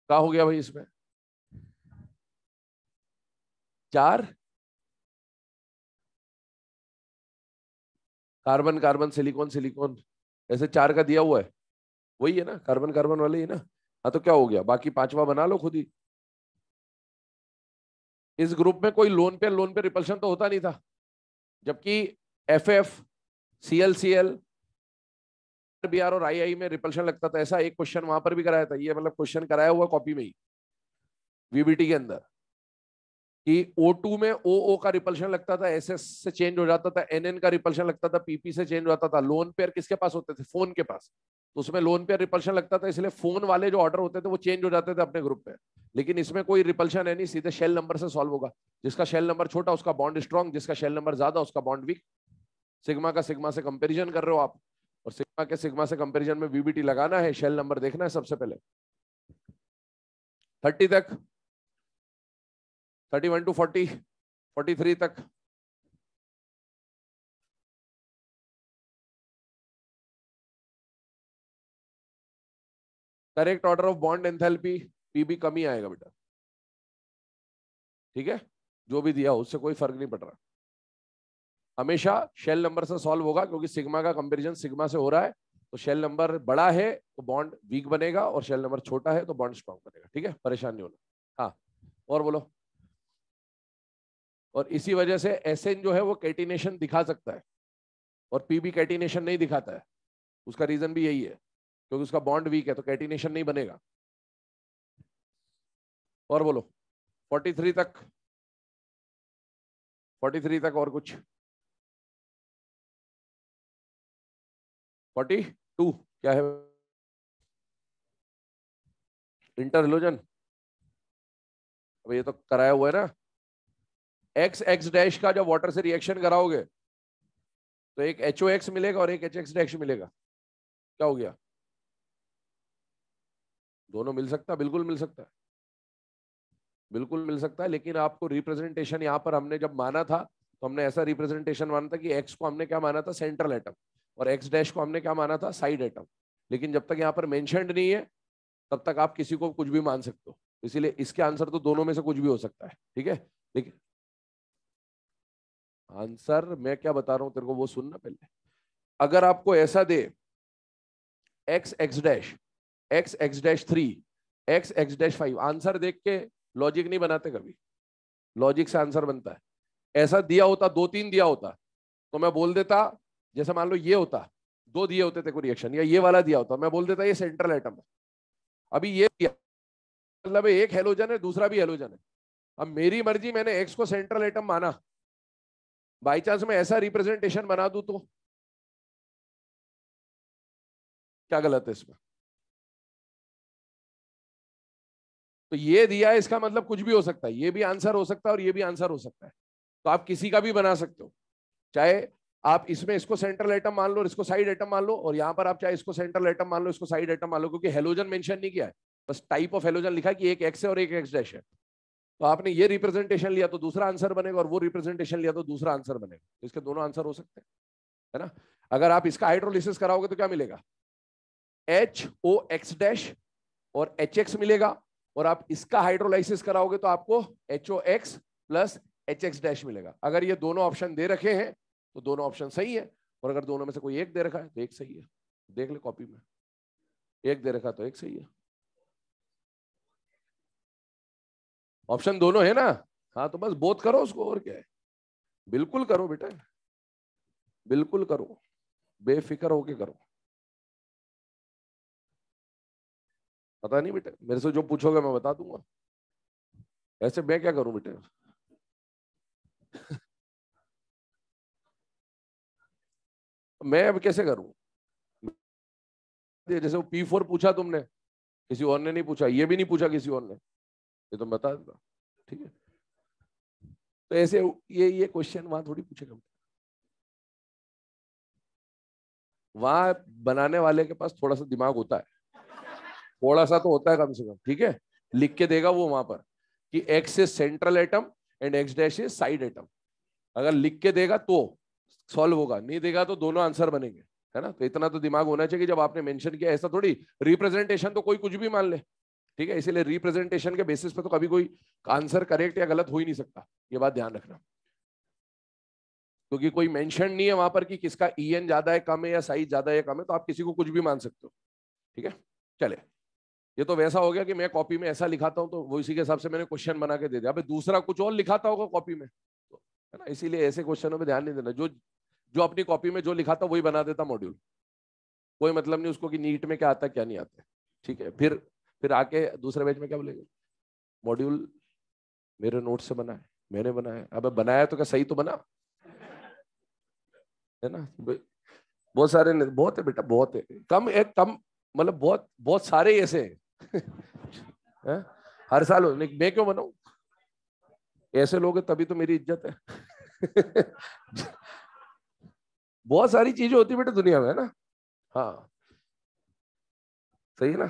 क्या हो गया भाई इसमें? चार कार्बन कार्बन सिलिकॉन सिलिकॉन, ऐसे चार का दिया हुआ है, वही है ना, कार्बन कार्बन वाले ही ना। हाँ तो क्या हो गया, बाकी पांचवा बना लो खुद ही। इस ग्रुप में कोई लोन पे रिपल्शन तो होता नहीं था, जबकि FF CL BR और II में रिपल्शन लगता था। ऐसा एक क्वेश्चन वहां पर भी कराया था, ये मतलब क्वेश्चन कराया हुआ कॉपी में ही, VBT के अंदर, कि O2 में OO का रिपल्शन लगता था, SS से चेंज हो जाता था, NN का रिपल्शन लगता था, PP से चेंज हो जाता था। लोन पेयर किसके पास होते थे? फोन के पास, तो उसमें लोन पेयर रिपल्शन लगता था, इसलिए फोन वाले जो ऑर्डर होते थे वो चेंज हो जाते थे अपने ग्रुप पे। लेकिन इसमें कोई रिपल्शन है नहीं, सीधे शेल नंबर से सॉल्व होगा। जिसका शेल नंबर छोटा उसका बॉन्ड स्ट्रॉन्ग, जिसका शेल नंबर ज्यादा उसका बॉन्ड वीक। सिग्मा का सिग्मा से कंपेरिजन कर रहे हो आप, और सिग्मा के सिग्मा से कंपेरिजन में VBT लगाना है, शेल नंबर देखना है सबसे पहले। 30 तक, 31 टू 40, 43 तक। Correct order of bond enthalpy PB कम ही आएगा बेटा। ठीक है, जो भी दिया उससे कोई फर्क नहीं पड़ रहा, हमेशा शेल नंबर से सॉल्व होगा, क्योंकि सिग्मा का कंपैरिजन सिग्मा से हो रहा है, तो शेल नंबर बड़ा है तो बॉन्ड वीक बनेगा और शेल नंबर छोटा है तो बॉन्ड स्ट्रॉन्ग बनेगा। ठीक है, परेशान नहीं होना। हाँ और बोलो। और इसी वजह से एसएन जो है वो कैटिनेशन दिखा सकता है और पीबी कैटिनेशन नहीं दिखाता है, उसका रीजन भी यही है, क्योंकि उसका बॉन्ड वीक है तो कैटिनेशन नहीं बनेगा। और बोलो 43 तक, 43 तक और कुछ? 42 क्या है? इंटर हेलोजन, अब ये तो कराया हुआ है ना। एक्स एक्स डैश का जब वाटर से रिएक्शन कराओगे तो एक HOX मिलेगा और एक HX डैश मिलेगा, क्या हो गया? दोनों मिल सकता है, बिल्कुल मिल सकता है, बिल्कुल मिल सकता है, लेकिन आपको रिप्रेजेंटेशन यहाँ पर हमने जब माना था तो हमने ऐसा रिप्रेजेंटेशन माना था कि एक्स को हमने क्या माना था, सेंट्रल एटम, और एक्स डैश को हमने क्या माना था, साइड एटम। लेकिन जब तक यहाँ पर मेंशन्ड नहीं है तब तक आप किसी को कुछ भी मान सकते हो, इसीलिए इसके आंसर तो दोनों में से कुछ भी हो सकता है। ठीक है, लेकिन आंसर मैं क्या बता रहा हूं तेरे को वो सुनना पहले। अगर आपको ऐसा दे X X dash, X X dash 3, X X dash 5, answer देख के लॉजिक नहीं बनाते कभी, लॉजिक से आंसर बनता है। ऐसा दिया होता, 2-3 दिया होता तो मैं बोल देता, जैसे मान लो ये होता, 2 दिए होते थे कोई रिएक्शन, या ये वाला दिया होता, मैं बोल देता ये सेंट्रल एटम है। अभी ये दिया मतलब एक हेलोजन है दूसरा भी हेलोजन है, अब मेरी मर्जी, मैंने एक्स को सेंट्रल एटम माना, बाई चांस मैं ऐसा रिप्रेजेंटेशन बना दूं तो क्या गलत है इसमें? तो ये दिया है इसका मतलब कुछ भी हो सकता है, ये भी आंसर हो सकता है और ये भी आंसर हो सकता है, तो आप किसी का भी बना सकते हो, चाहे आप इसमें इसको सेंट्रल एटम मान लो और इसको साइड एटम मान लो, और यहां पर आप चाहे इसको सेंट्रल एटम मान लो इसको साइड एटम मान लो, क्योंकि हेलोजन मेंशन नहीं किया है, बस टाइप ऑफ हेलोजन लिखा है कि एक एक्स है और एक एक्स डैश है। तो आपने ये रिप्रेजेंटेशन लिया तो दूसरा आंसर बनेगा, और वो रिप्रेजेंटेशन लिया तो दूसरा आंसर बनेगा, इसके दोनों आंसर हो सकते हैं, है ना। अगर आप इसका हाइड्रोलिसिस कराओगे तो क्या मिलेगा, HOX डैश और HX मिलेगा, और आप इसका हाइड्रोलाइसिस कराओगे तो आपको HOX प्लस HX डैश मिलेगा। अगर ये दोनों ऑप्शन दे रखे हैं तो दोनों ऑप्शन सही है, और अगर दोनों में से कोई एक दे रखा है तो एक सही है, देख ले कॉपी में, एक दे रखा तो एक सही है, ऑप्शन दोनों है ना। हाँ तो बस बोथ करो उसको, और क्या है, बिल्कुल करो बेटा, बिल्कुल करो, बेफिक्र होके करो। पता नहीं बेटा, मेरे से जो पूछोगे मैं बता दूंगा, ऐसे मैं क्या करूं बेटे। मैं अब कैसे करूं, जैसे वो P4 पूछा तुमने, किसी और ने नहीं पूछा, ये भी नहीं पूछा किसी और ने, ये तो बता देता। ठीक है, तो ऐसे ये क्वेश्चन वहां थोड़ी पूछेगा, वहां बनाने वाले के पास थोड़ा सा दिमाग होता है, थोड़ा सा तो होता है कम से कम। ठीक है, लिख के देगा वो वहां पर कि x is central atom and x dash is side atom, अगर लिख के देगा तो सॉल्व होगा, नहीं देगा तो दोनों आंसर बनेंगे, है ना। तो इतना तो दिमाग होना चाहिए कि जब आपने मेंशन किया, ऐसा थोड़ी रिप्रेजेंटेशन तो कोई कुछ भी मान ले। ठीक है, इसीलिए रिप्रेजेंटेशन के बेसिस पे तो कभी कोई आंसर करेक्ट या गलत हो ही नहीं सकता, ये बात ध्यान रखना, क्योंकि कोई मेंशन नहीं है वहां पर कि किसका EN ज्यादा है कम है या साइज ज्यादा है कम है, तो आप किसी को कुछ भी मान सकते हो। ठीक है, चले, ये तो वैसा हो गया कि मैं कॉपी में ऐसा लिखाता हूं तो वो इसी के हिसाब से मैंने क्वेश्चन बना के दे दिया, अबे दूसरा कुछ और लिखाता होगा कॉपी में, तो है ना, इसीलिए ऐसे क्वेश्चनों में ध्यान नहीं देना, जो जो अपनी कॉपी में जो लिखा था वही बना देता मॉड्यूल, कोई मतलब नहीं उसको कि नीट में क्या आता है क्या नहीं आता है। ठीक है, फिर आके दूसरे पेज में क्या बोलेंगे, मॉड्यूल मेरे नोट से बना है, मैंने बनाया, अब बनाया तो क्या सही तो बना, है ना। बहुत सारे, बहुत है बेटा, बहुत है, कम एक कम, मतलब बहुत बहुत सारे ऐसे हैं हैं? हर साल मैं क्यों बनाऊं, ऐसे लोग हैं तभी तो मेरी इज्जत है बहुत सारी चीजें होती है बेटा दुनिया में, है ना। हाँ सही है ना,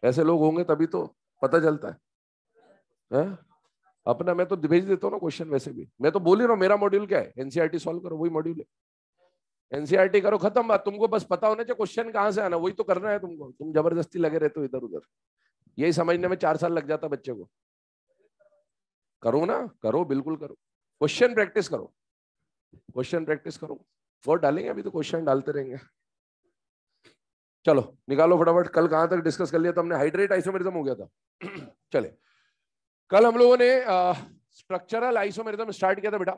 ऐसे लोग होंगे तभी तो पता चलता है? अपना मैं तो भेज देता हूँ ना क्वेश्चन, वैसे भी मैं तो बोल ही रहा हूँ, मेरा मॉड्यूल क्या है, एनसीईआरटी सॉल्व करो, वही मॉड्यूल है, एनसीईआरटी करो, खत्म बात। तुमको बस पता होना चाहिए क्वेश्चन कहाँ से आना, वही तो करना है तुमको, तुम जबरदस्ती लगे रहते हो इधर उधर, यही समझने में 4 साल लग जाता बच्चे को। करो ना, करो, बिल्कुल करो, क्वेश्चन प्रैक्टिस करो, क्वेश्चन प्रैक्टिस करो। वोट डालेंगे, अभी तो क्वेश्चन डालते रहेंगे। चलो निकालो फटाफट। कल कहां तक डिस्कस कर लिया था हमने? हाइड्रेट आइसोमेरिज्म हो गया था। चले, कल हम लोगों ने स्ट्रक्चरल आइसोमेरिज्म स्टार्ट किया था बेटा।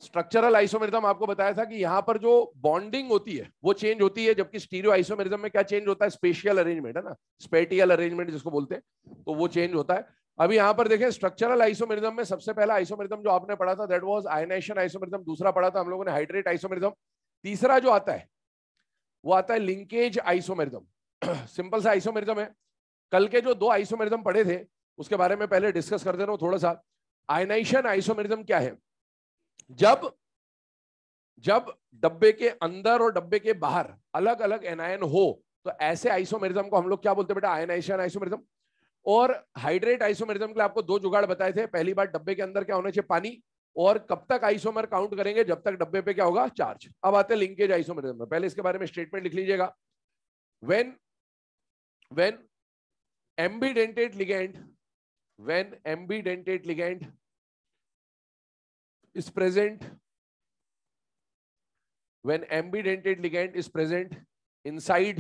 स्ट्रक्चरल आइसोमेरिज्म आपको बताया था कि यहां पर जो बॉन्डिंग होती है वो चेंज होती है, जबकि स्टीरियो आइसोमेरिज्म में क्या चेंज होता है? स्पेशियल अरेंजमेंट है ना, स्पेटियल अरेंजमेंट जिसको बोलते हैं, तो वो चेंज होता है। अभी यहां पर देखें, स्ट्रक्चरल आइसोमेरिज्म में सबसे पहला आइसोमेरिज्म जो आपने पढ़ा था दैट वाज आयनाइजेशन आइसोमेरिज्म। दूसरा पढ़ा था हम लोगों ने हाइड्रेट आइसोमेरिज्म। तीसरा जो आता है वो आता है लिंकेज आइसोमेरिज्म। सिंपल सा आइसोमेरिज्म है। कल के जो दो आइसोमेरिज्म पढ़े थे उसके बारे में पहले डिस्कस कर दे रहा हूं थोड़ा सा। आयनाइजेशन आइसोमेरिज्म क्या है? जब जब डब्बे के अंदर और डब्बे के बाहर अलग अलग एनायन हो तो ऐसे आइसोमेरिज्म को हम लोग क्या बोलते हैं बेटा? Ionization isomerism. और हाइड्रेट आइसोमेरिज्म के लिए आपको दो जुगाड़ बताए थे। पहली बात, डब्बे के अंदर क्या होना चाहिए? पानी। और कब तक आइसोमर काउंट करेंगे? जब तक डब्बे पे क्या होगा? चार्ज। अब आते हैं लिंकेज आइसोमेरिज्म में। पहले इसके बारे में स्टेटमेंट लिख लीजिएगा। When एम्बीडेंटेड ligand when ambidentate ligand is present when ambidentate ligand is present inside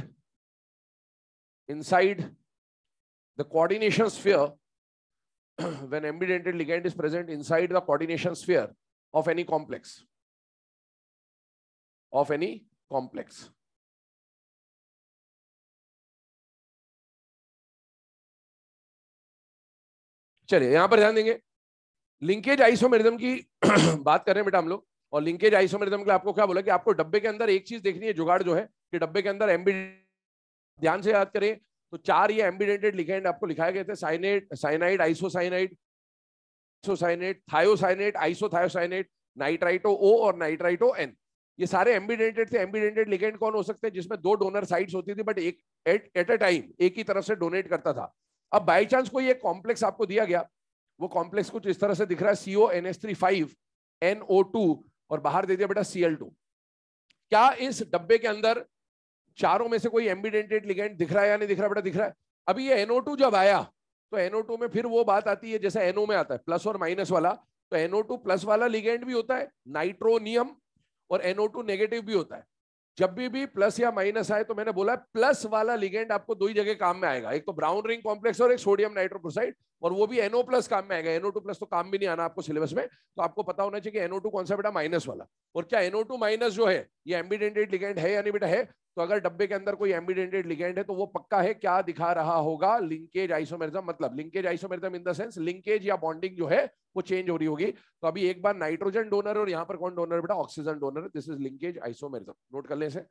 the coordination sphere when ambidentate ligand is present inside the coordination sphere of any complex चलिए यहां पर ध्यान देंगे। लिंकेज आइसोमेरिज्म की बात कर रहे हैं बेटा हम लोग। और लिंकेज आइसोमेरिज्म के लिए आपको क्या बोला कि आपको डब्बे के अंदर एक चीज देखनी है, जुगाड़ जो है कि डब्बे के अंदर ध्यान से याद करें तो चार ये एम्बिडेंटेड लिगेंड आपको लिखाए गए थे। Cyanate, cyanide, isocyanide, isocyanate, thiocyanate, isothiocyanate, nitrito O और नाइट्राइटो एन। ये सारे एम्बिडेंटेड थे। एम्बिडेंटेड लिगेंड कौन हो सकते हैं? जिसमें दो डोनर साइट्स होती थी बट एक एट अ टाइम एक ही तरफ से डोनेट करता था। अब बाई चांस कोई एक कॉम्प्लेक्स आपको दिया गया, वो कॉम्प्लेक्स कुछ इस तरह से दिख रहा है, CONH3 NO2 और बाहर दे दिया बेटा Cl2। क्या इस डब्बे के अंदर चारों में से कोई एम्बिडेंटेड लिगेंड दिख रहा है या नहीं दिख रहा? बेटा दिख रहा है। अभी ये NO2 जब आया तो NO2 में फिर वो बात आती है जैसे NO में आता है प्लस और माइनस वाला, तो NO2 प्लस वाला लिगेंड भी होता है नाइट्रोनियम और NO2 नेगेटिव भी होता है। जब भी प्लस या माइनस आए तो मैंने बोला प्लस वाला लिगेंड आपको दो ही जगह काम में आएगा, एक तो ब्राउन रिंग कॉम्प्लेक्स और एक सोडियम नाइट्रोक्लोराइड, और वो भी NO प्लस काम में आएगा। NO2 प्लस तो काम भी नहीं आना आपको सिलेबस में, तो आपको पता होना चाहिए कि NO2 कौन सा बेटा? माइनस वाला। और क्या NO2 माइनस जो है ये एम्बिडेंटेड लिगेंड है या नहीं बेटा? है। तो अगर डब्बे के अंदर कोई एम्बिडेंटेड लिगेंड है तो वो पक्का है। क्या दिखा रहा होगा? Linkage isomerism. मतलब linkage isomerism in the sense linkage या बॉन्डिंग जो है वो चेंज हो रही होगी। तो अभी एक बार नाइट्रोजन डोनर और यहाँ पर कौन डोनर बेटा? Oxygen donor. This is linkage isomerism. Note कर ले इसे।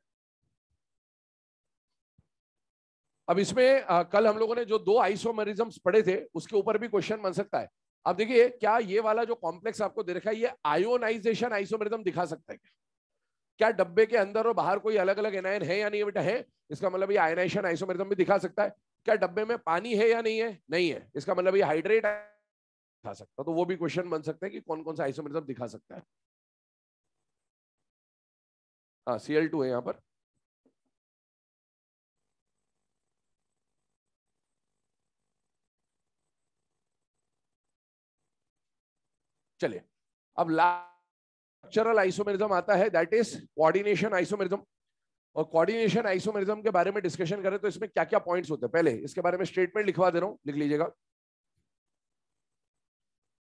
अब इसमें कल हम लोगों ने जो दो आइसोमेरिज्म्स पढ़े थे उसके ऊपर भी क्वेश्चन बन सकता है। अब देखिए, क्या ये वाला जो कॉम्प्लेक्स आपको दे रखा है ये आयोनाइजेशन आइसोमेरिज्म दिखा सकता है? क्या डब्बे के अंदर और बाहर कोई अलग अलग एनायन है या नहीं है बेटा? है। इसका मतलब ये आयनाइजेशन आइसोमेरिज्म भी दिखा सकता है। क्या डब्बे में पानी है या नहीं है? नहीं है। इसका मतलब ये हाइड्रेट दिखा सकता है। तो वो भी क्वेश्चन बन सकता है कि कौन कौन सा आइसोमेरिज्म दिखा सकता है। हाँ, Cl2 है यहाँ पर। चलिए, अब स्ट्रक्चरल आइसोमेरिज्म आता है, दैट इज कोऑर्डिनेशन आइसोमेरिज्म। और कोऑर्डिनेशन आइसोमेरिज्म के बारे में डिस्कशन करें तो इसमें क्या क्या पॉइंट्स होते हैं, पहले इसके बारे में स्टेटमेंट लिखवा दे रहा हूं, लिख लीजिएगा।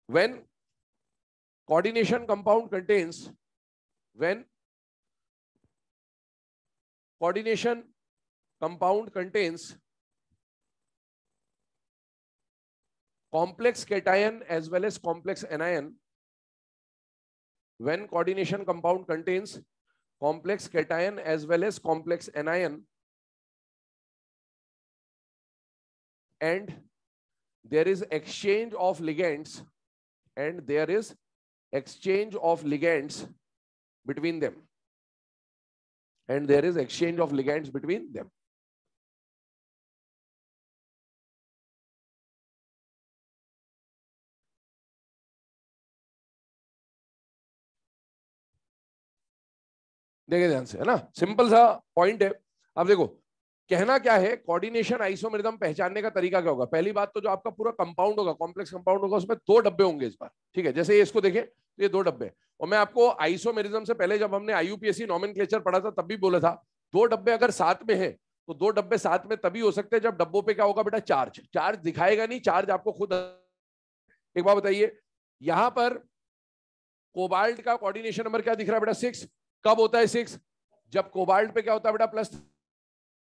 When coordination compound contains when coordination compound contains complex cation as well as complex anion, when coordination compound contains complex cation as well as complex anion and there is exchange of ligands between them देखिए ध्यान से, है ना, simple सा point है। अब देखो, कहना क्या है, कोऑर्डिनेशन आइसोमेरिज्म पहचानने का तरीका क्या होगा? पहली बात तो जो आपका पूरा कंपाउंड होगा, कॉम्प्लेक्स कंपाउंड होगा, उसमें 2 डब्बे होंगे इस बार, ठीक है। जैसे इसको देखें तो ये 2 डब्बे, और मैं आपको आइसोमेरिज्म से पहले जब हमने आईयूपीएससी नोमेनक्लेचर पढ़ा था तब भी बोला था 2 डब्बे अगर साथ में है तो 2 डब्बे साथ में तभी हो सकते हैं जब डब्बों पे क्या होगा बेटा, चार्ज। चार्ज दिखाएगा नहीं, चार्ज आपको खुद। एक बात बताइए, यहां पर कोबाल्ट का कोऑर्डिनेशन नंबर क्या दिख रहा है बेटा, 6। कब होता है 6? जब कोबाल्ट पे क्या होता है बेटा, प्लस।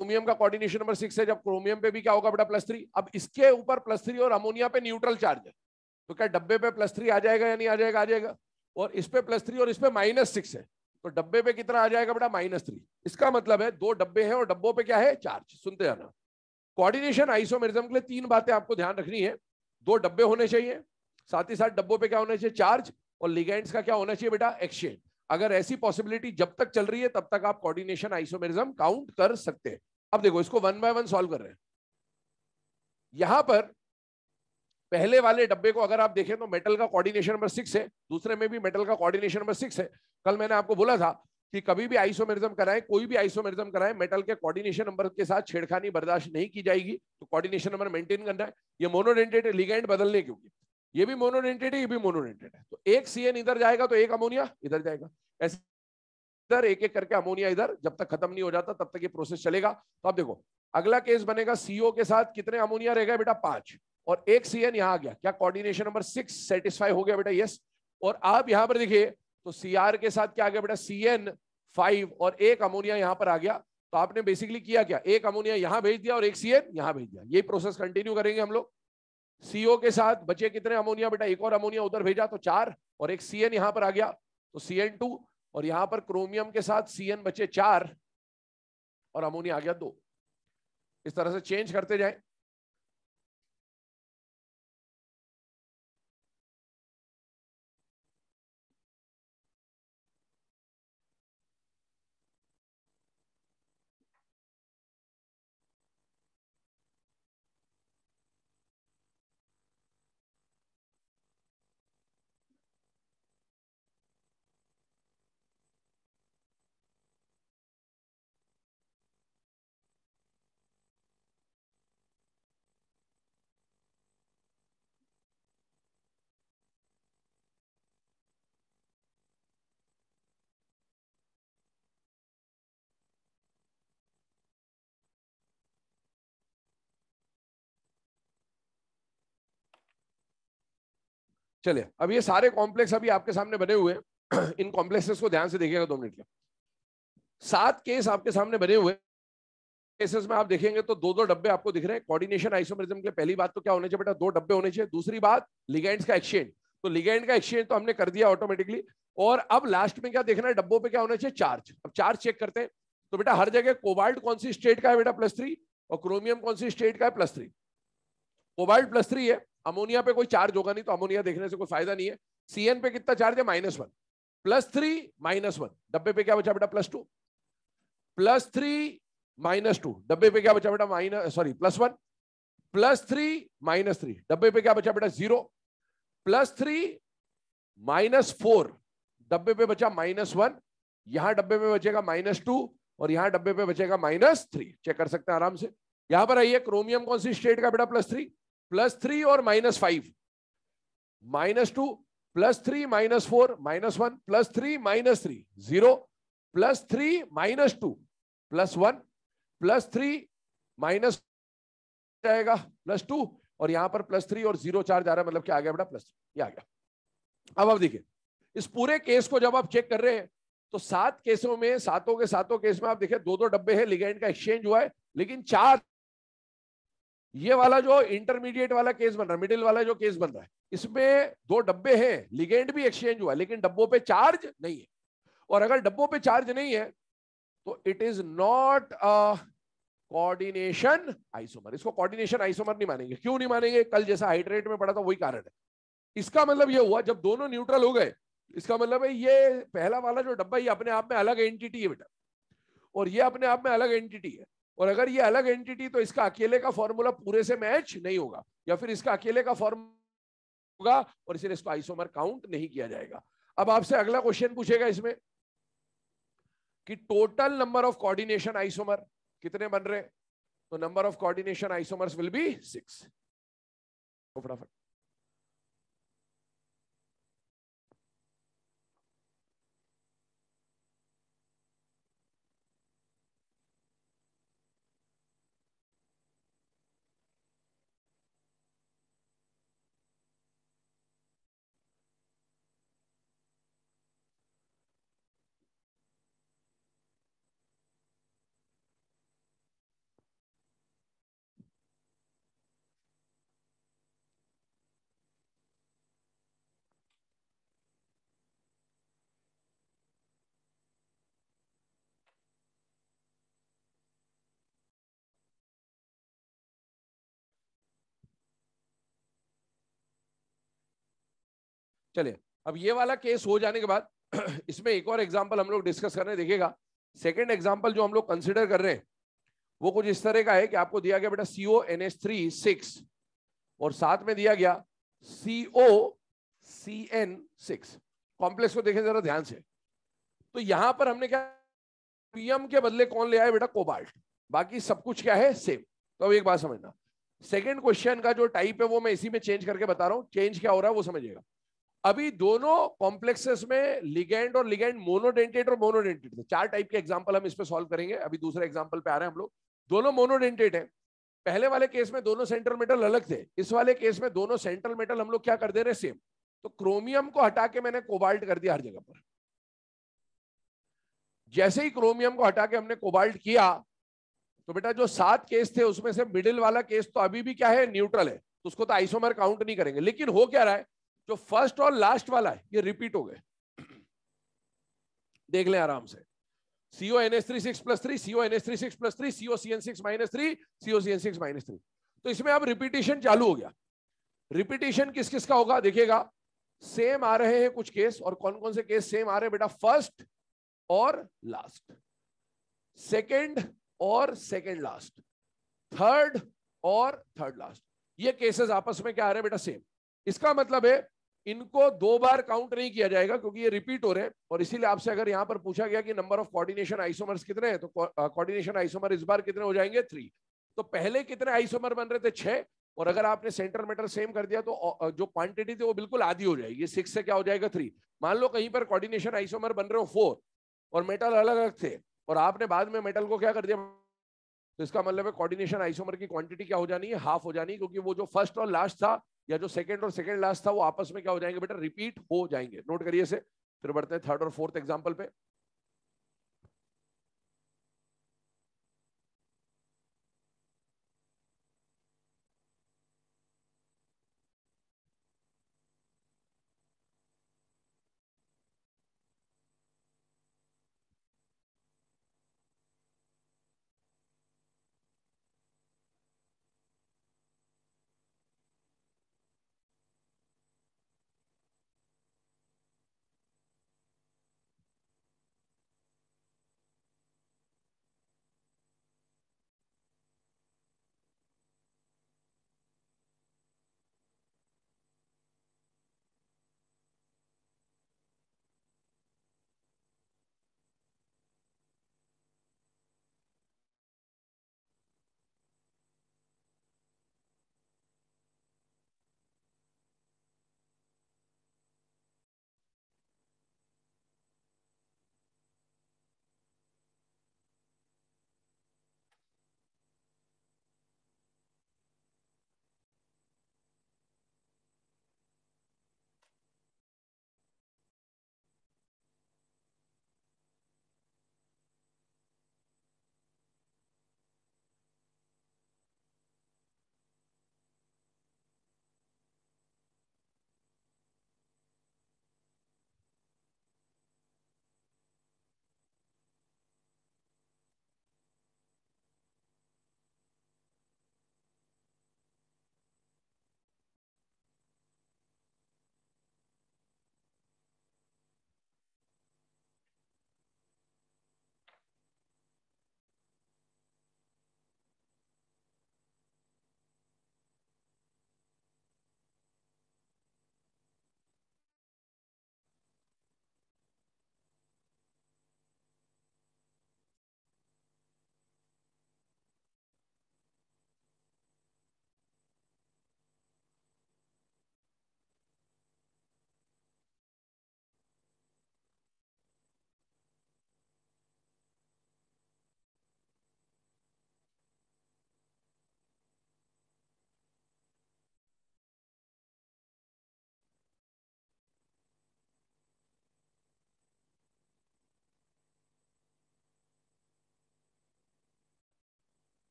क्रोमियम का कोऑर्डिनेशन नंबर 6 है, जब क्रोमियम पे भी क्या होगा बेटा, +3। अब इसके ऊपर +3 और अमोनिया पे न्यूट्रल चार्ज है, तो क्या डब्बे पे +3 आ जाएगा या नहीं आ जाएगा? आ जाएगा। और इस पे +3 और इस पे -6 है, तो डब्बे पे कितना आ जाएगा बेटा, -3। इसका मतलब है 2 डब्बे हैं और डब्बों पे क्या है, चार्ज। सुनते जाना, कोऑर्डिनेशन आइसोमेरिज्म के लिए 3 बातें आपको ध्यान रखनी है। 2 डब्बे होने चाहिए, साथ ही साथ डब्बों पे क्या होना चाहिए, चार्ज, और लिगेंड्स का क्या होना चाहिए बेटा, एक्सचेंज। अगर ऐसी पॉसिबिलिटी जब तक चल रही है तब तक आप कोऑर्डिनेशन आइसोमेरिज्म काउंट कर सकते हैं। अब देखो, इसको 1 बाय 1 सॉल्व कर रहे हैं। यहां पर पहले वाले डब्बे को अगर आप देखें तो मेटल का कोऑर्डिनेशन नंबर 6 है, दूसरे में भी मेटल का कोऑर्डिनेशन नंबर 6 है। कल मैंने आपको बोला था कि कभी भी आइसोमेरिज्म कराएं, कोई भी आइसोमेरिज्म कराएं, मेटल के कोऑर्डिनेशन नंबर के साथ छेड़खानी बर्दाश्त नहीं की जाएगी, तो कोऑर्डिनेशन नंबर मेंटेन करना है। ये मोनोडेंटेट लिगेंड बदलने, क्योंकि ये भी मोनोडेंटेट है, ये भी मोनोडेंटेट है, तो एक CN इधर जाएगा तो एक अमोनिया इधर जाएगा, ऐसे इधर एक एक करके अमोनिया इधर, जब तक खत्म नहीं हो जाता तब तक ये प्रोसेस चलेगा। तो अब देखो, अगला केस बनेगा CO के साथ कितने अमोनिया रह गए बेटा, 5, और एक CN यहां आ गया। क्या कोऑर्डिनेशन नंबर 6 सेटिस्फाई हो गया बेटा? यस। और आप यहां पर देखिए तो CR के साथ क्या आ गया बेटा, CN 5, और एक अमोनिया यहां पर आ गया। तो आपने बेसिकली किया क्या, एक अमोनिया यहां भेज दिया और एक CN यहां भेज दिया। यही प्रोसेस कंटिन्यू करेंगे हम लोग। CO के साथ बचे कितने अमोनिया बेटा, एक और अमोनिया उधर भेजा तो 4, और एक CN यहां पर आ गया तो CN2, और यहां पर क्रोमियम के साथ CN बचे 4 और अमोनिया आ गया 2। इस तरह से चेंज करते जाए। चलिए, अब ये सारे कॉम्प्लेक्स अभी आपके सामने बने हुए हैं। इन कॉम्प्लेक्सेस को ध्यान से देखिएगा 2 मिनट के। 7 केस आपके सामने बने हुए। केसेस में आप देखेंगे तो 2-2 डब्बे आपको दिख रहे हैं। कोऑर्डिनेशन आइसोमेरिज्म के पहली बात तो क्या होना चाहिए बेटा, 2 डब्बे होने चाहिए। दूसरी बात, लिगेंड्स का एक्सचेंज। तो लिगेंड का एक्सचेंज तो हमने कर दिया ऑटोमेटिकली। और अब लास्ट में क्या देखना है, डब्बों पे क्या होना चाहिए, चार्ज। अब चार्ज चेक करते हैं। तो बेटा हर जगह कोबाल्ट कौन सी स्टेट का है बेटा, +3, और क्रोमियम कौन सी स्टेट का है, +3। कोबाल्ट +3 है, अमोनिया पे कोई चार्ज होगा नहीं, तो अमोनिया देखने से कोई फायदा नहीं है। CN पे कितना चार्ज है, -1, +3 -1, डब्बे पे क्या बचा बेटा, +2, +3 -2, डब्बे पे क्या बचा बेटा, +1, +3 -3, डब्बे पे क्या बचा बेटा, 0, +3 -4, डब्बे पे बचा -1, यहां डब्बे पे बचेगा -2, और यहां डब्बे पे बचेगा -3। चेक कर सकते हैं आराम से। यहां पर आइए, क्रोमियम कौन सी स्टेट का बेटा, +3 और -5, -2, +3 -4, -1, +3 -3, 0, +3 -2, +1, +3 माइनस जाएगा +2, और यहां पर +3 और 0 चार्ज आ रहा है, मतलब क्या आ गया बेटा, +3, ये आ गया। अब देखिए, इस पूरे केस को जब आप चेक कर रहे हैं तो 7 केसों में, सातों के सातों केस में आप देखिए 2-2 डब्बे हैं, लिगेंड का एक्सचेंज हुआ है, लेकिन 4, ये वाला जो इंटरमीडिएट वाला केस बन रहा है, मिडिल वाला जो केस बन रहा है, इसमें 2 डब्बे हैं, लिगेंड भी एक्सचेंज हुआ है, लेकिन डब्बों पे चार्ज नहीं है। और अगर डब्बों पे चार्ज नहीं है तो it is not a coordination isomer. इसको कोऑर्डिनेशन आइसोमर नहीं मानेंगे। क्यों नहीं मानेंगे, कल जैसा हाइड्रेट में पढ़ा था वही कारण है। इसका मतलब ये हुआ, जब दोनों न्यूट्रल हो गए, इसका मतलब है ये पहला वाला जो डब्बा ये अपने आप में अलग एंटिटी है बेटा, और ये अपने आप में अलग एंटिटी है। और अगर ये अलग एंटिटी, तो इसका अकेले का फॉर्मूला पूरे से मैच नहीं होगा, या फिर इसका अकेले का फॉर्मूला होगा, और इसलिए इसको आइसोमर काउंट नहीं किया जाएगा। अब आपसे अगला क्वेश्चन पूछेगा इसमें कि total number of coordination isomer कितने बन रहे? तो number of coordination isomers will be 6। फटाफट। चलिए, अब ये वाला केस हो जाने के बाद इसमें एक और एग्जांपल हम लोग डिस्कस करने देखिएगा। सेकंड एग्जांपल जो हम लोग कंसीडर कर रहे हैं वो कुछ इस तरह का है कि आपको दिया गया बेटा CONH3 6 और साथ में दिया गया COCN6। कॉम्प्लेक्स को देखें जरा ध्यान से। तो यहां पर हमने क्या, पीएम के बदले कौन ले आए बेटा? कोबाल्ट। बाकी सब कुछ क्या है? सेम। तो अब एक बात समझना, सेकंड क्वेश्चन का जो टाइप है वो मैं इसी में चेंज करके बता रहा हूं। चेंज क्या हो रहा है वो समझिएगा। अभी दोनों कॉम्प्लेक्सेस में लिगेंड और लिगेंड मोनोडेंटेट और मोनोडेंटेट थे। 4 टाइप के एग्जांपल हम इस पे सॉल्व करेंगे। अभी दूसरे एग्जांपल पे आ रहे हैं हम लोग। दोनों मोनोडेंटेट है। पहले वाले केस में दोनों सेंट्रल मेटल अलग थे, इस वाले केस में दोनों सेंट्रल मेटल हम लोग क्या कर दे रहे? सेम। तो क्रोमियम को हटा के मैंने कोबाल्ट कर दिया हर जगह पर। जैसे ही क्रोमियम को हटा के हमने कोबाल्ट किया तो बेटा जो 7 केस थे उसमें से मिडिल वाला केस तो अभी भी क्या है? न्यूट्रल है, तो उसको तो आइसोमर काउंट नहीं करेंगे। लेकिन हो क्या रहा है, जो फर्स्ट और लास्ट वाला है ये रिपीट हो गए। देख लें आराम से। CONH3 6 + 3, CONH3 6 + 3, COCN6 - 3, COCN6 - 3। तो इसमें अब रिपीटिशन चालू हो गया। रिपीटिशन किस किस का होगा देखिएगा। सेम आ रहे हैं कुछ केस, और कौन कौन से केस सेम आ रहे हैं बेटा? फर्स्ट और लास्ट, सेकंड और सेकंड लास्ट, थर्ड और थर्ड लास्ट। ये केसेस आपस में क्या आ रहे हैं बेटा? सेम। इसका मतलब है इनको 2 बार काउंट नहीं किया जाएगा क्योंकि ये रिपीट हो रहे हैं। और इसीलिए आपसे अगर यहां पर पूछा गया कि नंबर ऑफ कोऑर्डिनेशन आइसोमर्स कितने हैं, तो कोऑर्डिनेशन आइसोमर इस बार कितने हो जाएंगे? 3। तो पहले कितने आइसोमर बन रहे थे? 6। और अगर आपने सेंट्रल मेटल सेम कर दिया तो जो क्वांटिटी थी वो बिल्कुल आधी हो जाएगी। 6 से क्या हो जाएगा? 3। मान लो कहीं पर कोऑर्डिनेशन आइसोमर बन रहे हो 4 और मेटल अलग अलग थे, और आपने बाद में मेटल को क्या कर दिया, तो इसका मतलब है कोऑर्डिनेशन आइसोमर की क्वांटिटी क्या हो जानी है? हाफ हो जानी है। क्योंकि वो जो फर्स्ट और लास्ट था या जो सेकंड और सेकंड लास्ट था वो आपस में क्या हो जाएंगे बेटा? रिपीट हो जाएंगे। नोट करिए इसे। फिर बढ़ते हैं थर्ड और फोर्थ एग्जांपल पे।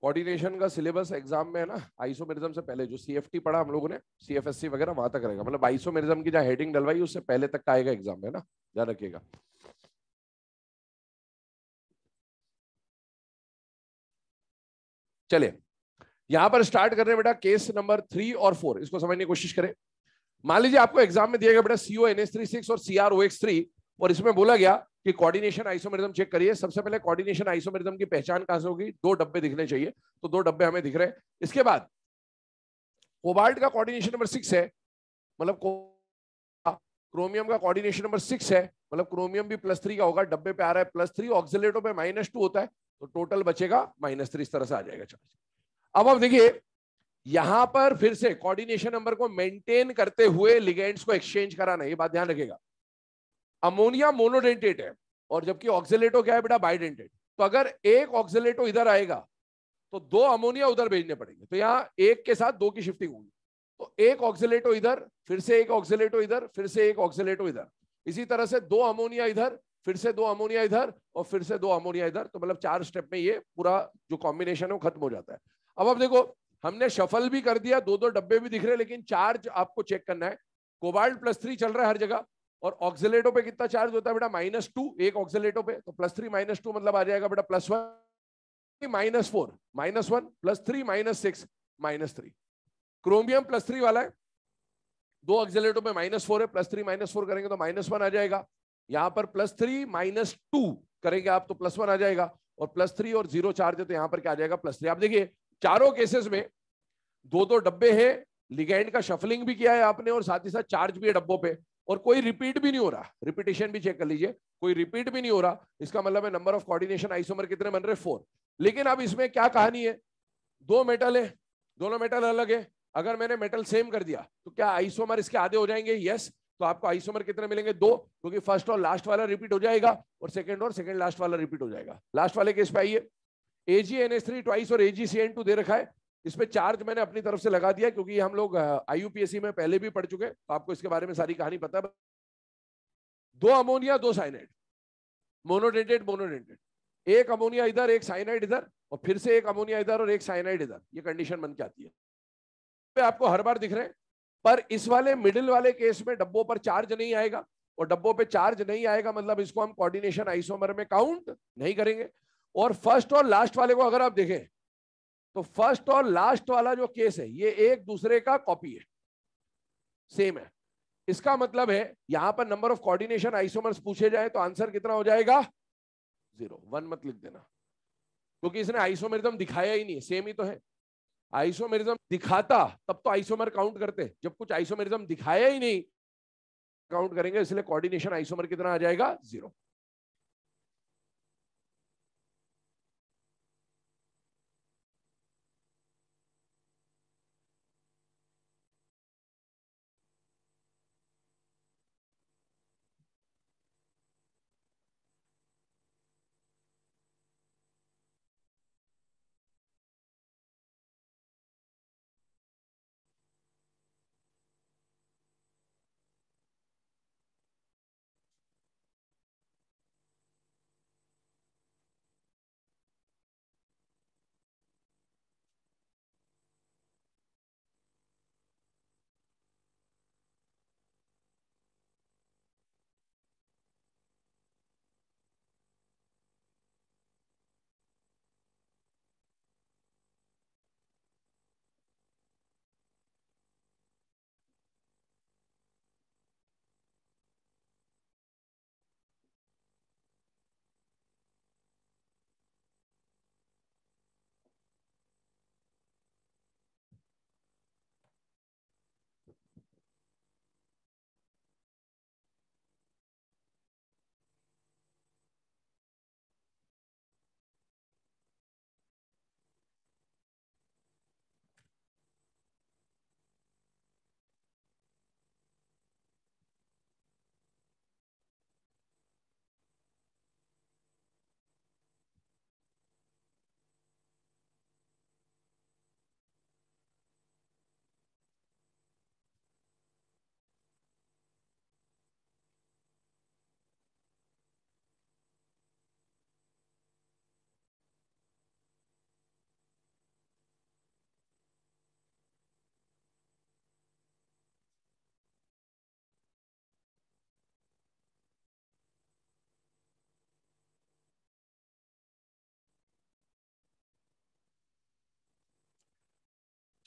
कोऑर्डिनेशन का सिलेबस एग्जाम में है ना, आइसोमेरिज्म से पहले जो सीएफटी पढ़ा हम लोगों ने, सीएफएससी वगैरह वहां तक रहेगा, मतलब आइसोमेरिज्म की जहाँ हेडिंग डलवाई उससे पहले तक का आएगा एग्जाम में ना, ध्यान रखिएगा। चलिए यहां पर स्टार्ट कर रहे हैं बेटा, केस नंबर 3 और 4, इसको समझने की कोशिश करें। मान लीजिए आपको एग्जाम में दिया गया बेटा CONH36 और CrOX3, और इसमें बोला गया कि कोऑर्डिनेशन आइसोमेरिज्म चेक करिए। सबसे पहले कोऑर्डिनेशन आइसोमेरिज्म की पहचान कहां से होगी, 2 डब्बे दिखने चाहिए, तो 2 डब्बे हमें दिख रहे हैं। इसके बाद कोबाल्ट का कोऑर्डिनेशन नंबर 6 है, मतलब क्रोमियम का कोऑर्डिनेशन नंबर 6 है, मतलब क्रोमियम भी +3 का होगा, डब्बे पे आ रहा है +3, ऑक्सिलेटो पे -2 होता है, तो टोटल बचेगा -3, इस तरह से आ जाएगा चार्ज। अब देखिए यहां पर फिर से कोऑर्डिनेशन नंबर को मेंटेन करते हुए लिगेंड्स को एक्सचेंज कराना, ये बात ध्यान रखिएगा। अमोनिया मोनोडेंटेट है और जबकि ऑक्सिलेटो क्या है बेटा, बाइडेंटेट, तो अगर एक ऑक्सिलेटो इधर आएगा तो 2 अमोनिया उधर भेजने पड़ेंगे, तो यहां एक के साथ 2 की शिफ्टिंग होगी, तो एक ऑक्सिलेटो इधर, फिर से एक ऑक्सिलेटो इधर, फिर से एक ऑक्सिलेटो इधर, इसी तरह से 2 अमोनिया इधर, फिर से 2 अमोनिया इधर, और फिर से 2 अमोनिया इधर, तो मतलब 4 स्टेप में ये पूरा जो कॉम्बिनेशन है वो खत्म हो जाता है। अब देखो हमने शफल भी कर दिया, 2-2 डब्बे भी दिख रहे हैं, लेकिन चार्ज आपको चेक करना है। कोबाल्ट +3 चल रहा है हर जगह, और ऑक्सिलेटो पे कितना चार्ज होता है बेटा, -2, एक ऑक्सिलेटो पे, तो +3 -2 मतलब आ जाएगा बेटा +1 -4, -1 +3 -6 -3। क्रोमियम +3 वाला है, 2 ऑक्सिलेटो पे -4 है, +3 -4 करेंगे तो -1 आ जाएगा। यहां पर +3 -2 करेंगे आप तो +1 आ जाएगा, और +3 और 0 चार्ज है तो यहां पर क्या आ जाएगा, +3। आप देखिए चारों केसेस में 2-2 डब्बे हैं, लिगैंड का शफलिंग भी किया है आपने, और साथ ही साथ चार्ज भी है डब्बों पे, और कोई रिपीट भी नहीं हो रहा, रिपीटेशन भी चेक कर लीजिए, कोई रिपीट भी नहीं हो रहा। इसका मतलब है नंबर ऑफ कोऑर्डिनेशन आइसोमर कितने बन रहे, 4। लेकिन अब इसमें क्या कहानी है, 2 मेटल है, दोनों मेटल अलग है, अगर मैंने मेटल सेम कर दिया तो क्या आइसोमर इसके आधे हो जाएंगे, यस। तो आपको आइसोमर कितने मिलेंगे, 2, क्योंकि फर्स्ट और लास्ट वाला रिपीट हो जाएगा, और सेकंड लास्ट वाला रिपीट हो जाएगा। लास्ट वाले केस पे आइए, AgNH3 ट्वाइस और AgCN2 दे रखा है, इस पे चार्ज मैंने अपनी तरफ से लगा दिया, क्योंकि हम लोग IUPAC में पहले भी पढ़ चुके, तो आपको इसके बारे में सारी कहानी पता है। 2 अमोनिया 2 साइनाइड, मोनोडेंटेट मोनोडेंटेट, एक अमोनिया इधर एक साइनाइड इधर, और फिर से एक अमोनिया इधर और एक साइनाइड इधर, ये कंडीशन बन के आती है। पे आपको हर बार दिख रहे हैं, पर इस वाले मिडिल वाले केस में डब्बों पर चार्ज नहीं आएगा, और डब्बों पे चार्ज नहीं आएगा मतलब इसको हम कोऑर्डिनेशन आइसोमर में काउंट नहीं करेंगे। और फर्स्ट और लास्ट वाले को अगर आप देखें तो फर्स्ट और लास्ट वाला जो केस है ये एक दूसरे का कॉपी है, सेम है। इसका मतलब है यहां पर नंबर ऑफ कोऑर्डिनेशन आइसोमर्स पूछे जाए तो आंसर कितना हो जाएगा, 0, 1 मत लिख देना, क्योंकि इसने आइसोमेरिज्म दिखाया ही नहीं, सेम ही तो है। आइसोमेरिज्म दिखाता तब तो आइसोमर काउंट करते, जब कुछ आइसोमेरिज्म दिखाया ही नहीं काउंट करेंगे, इसलिए कोऑर्डिनेशन आइसोमर कितना आ जाएगा, 0।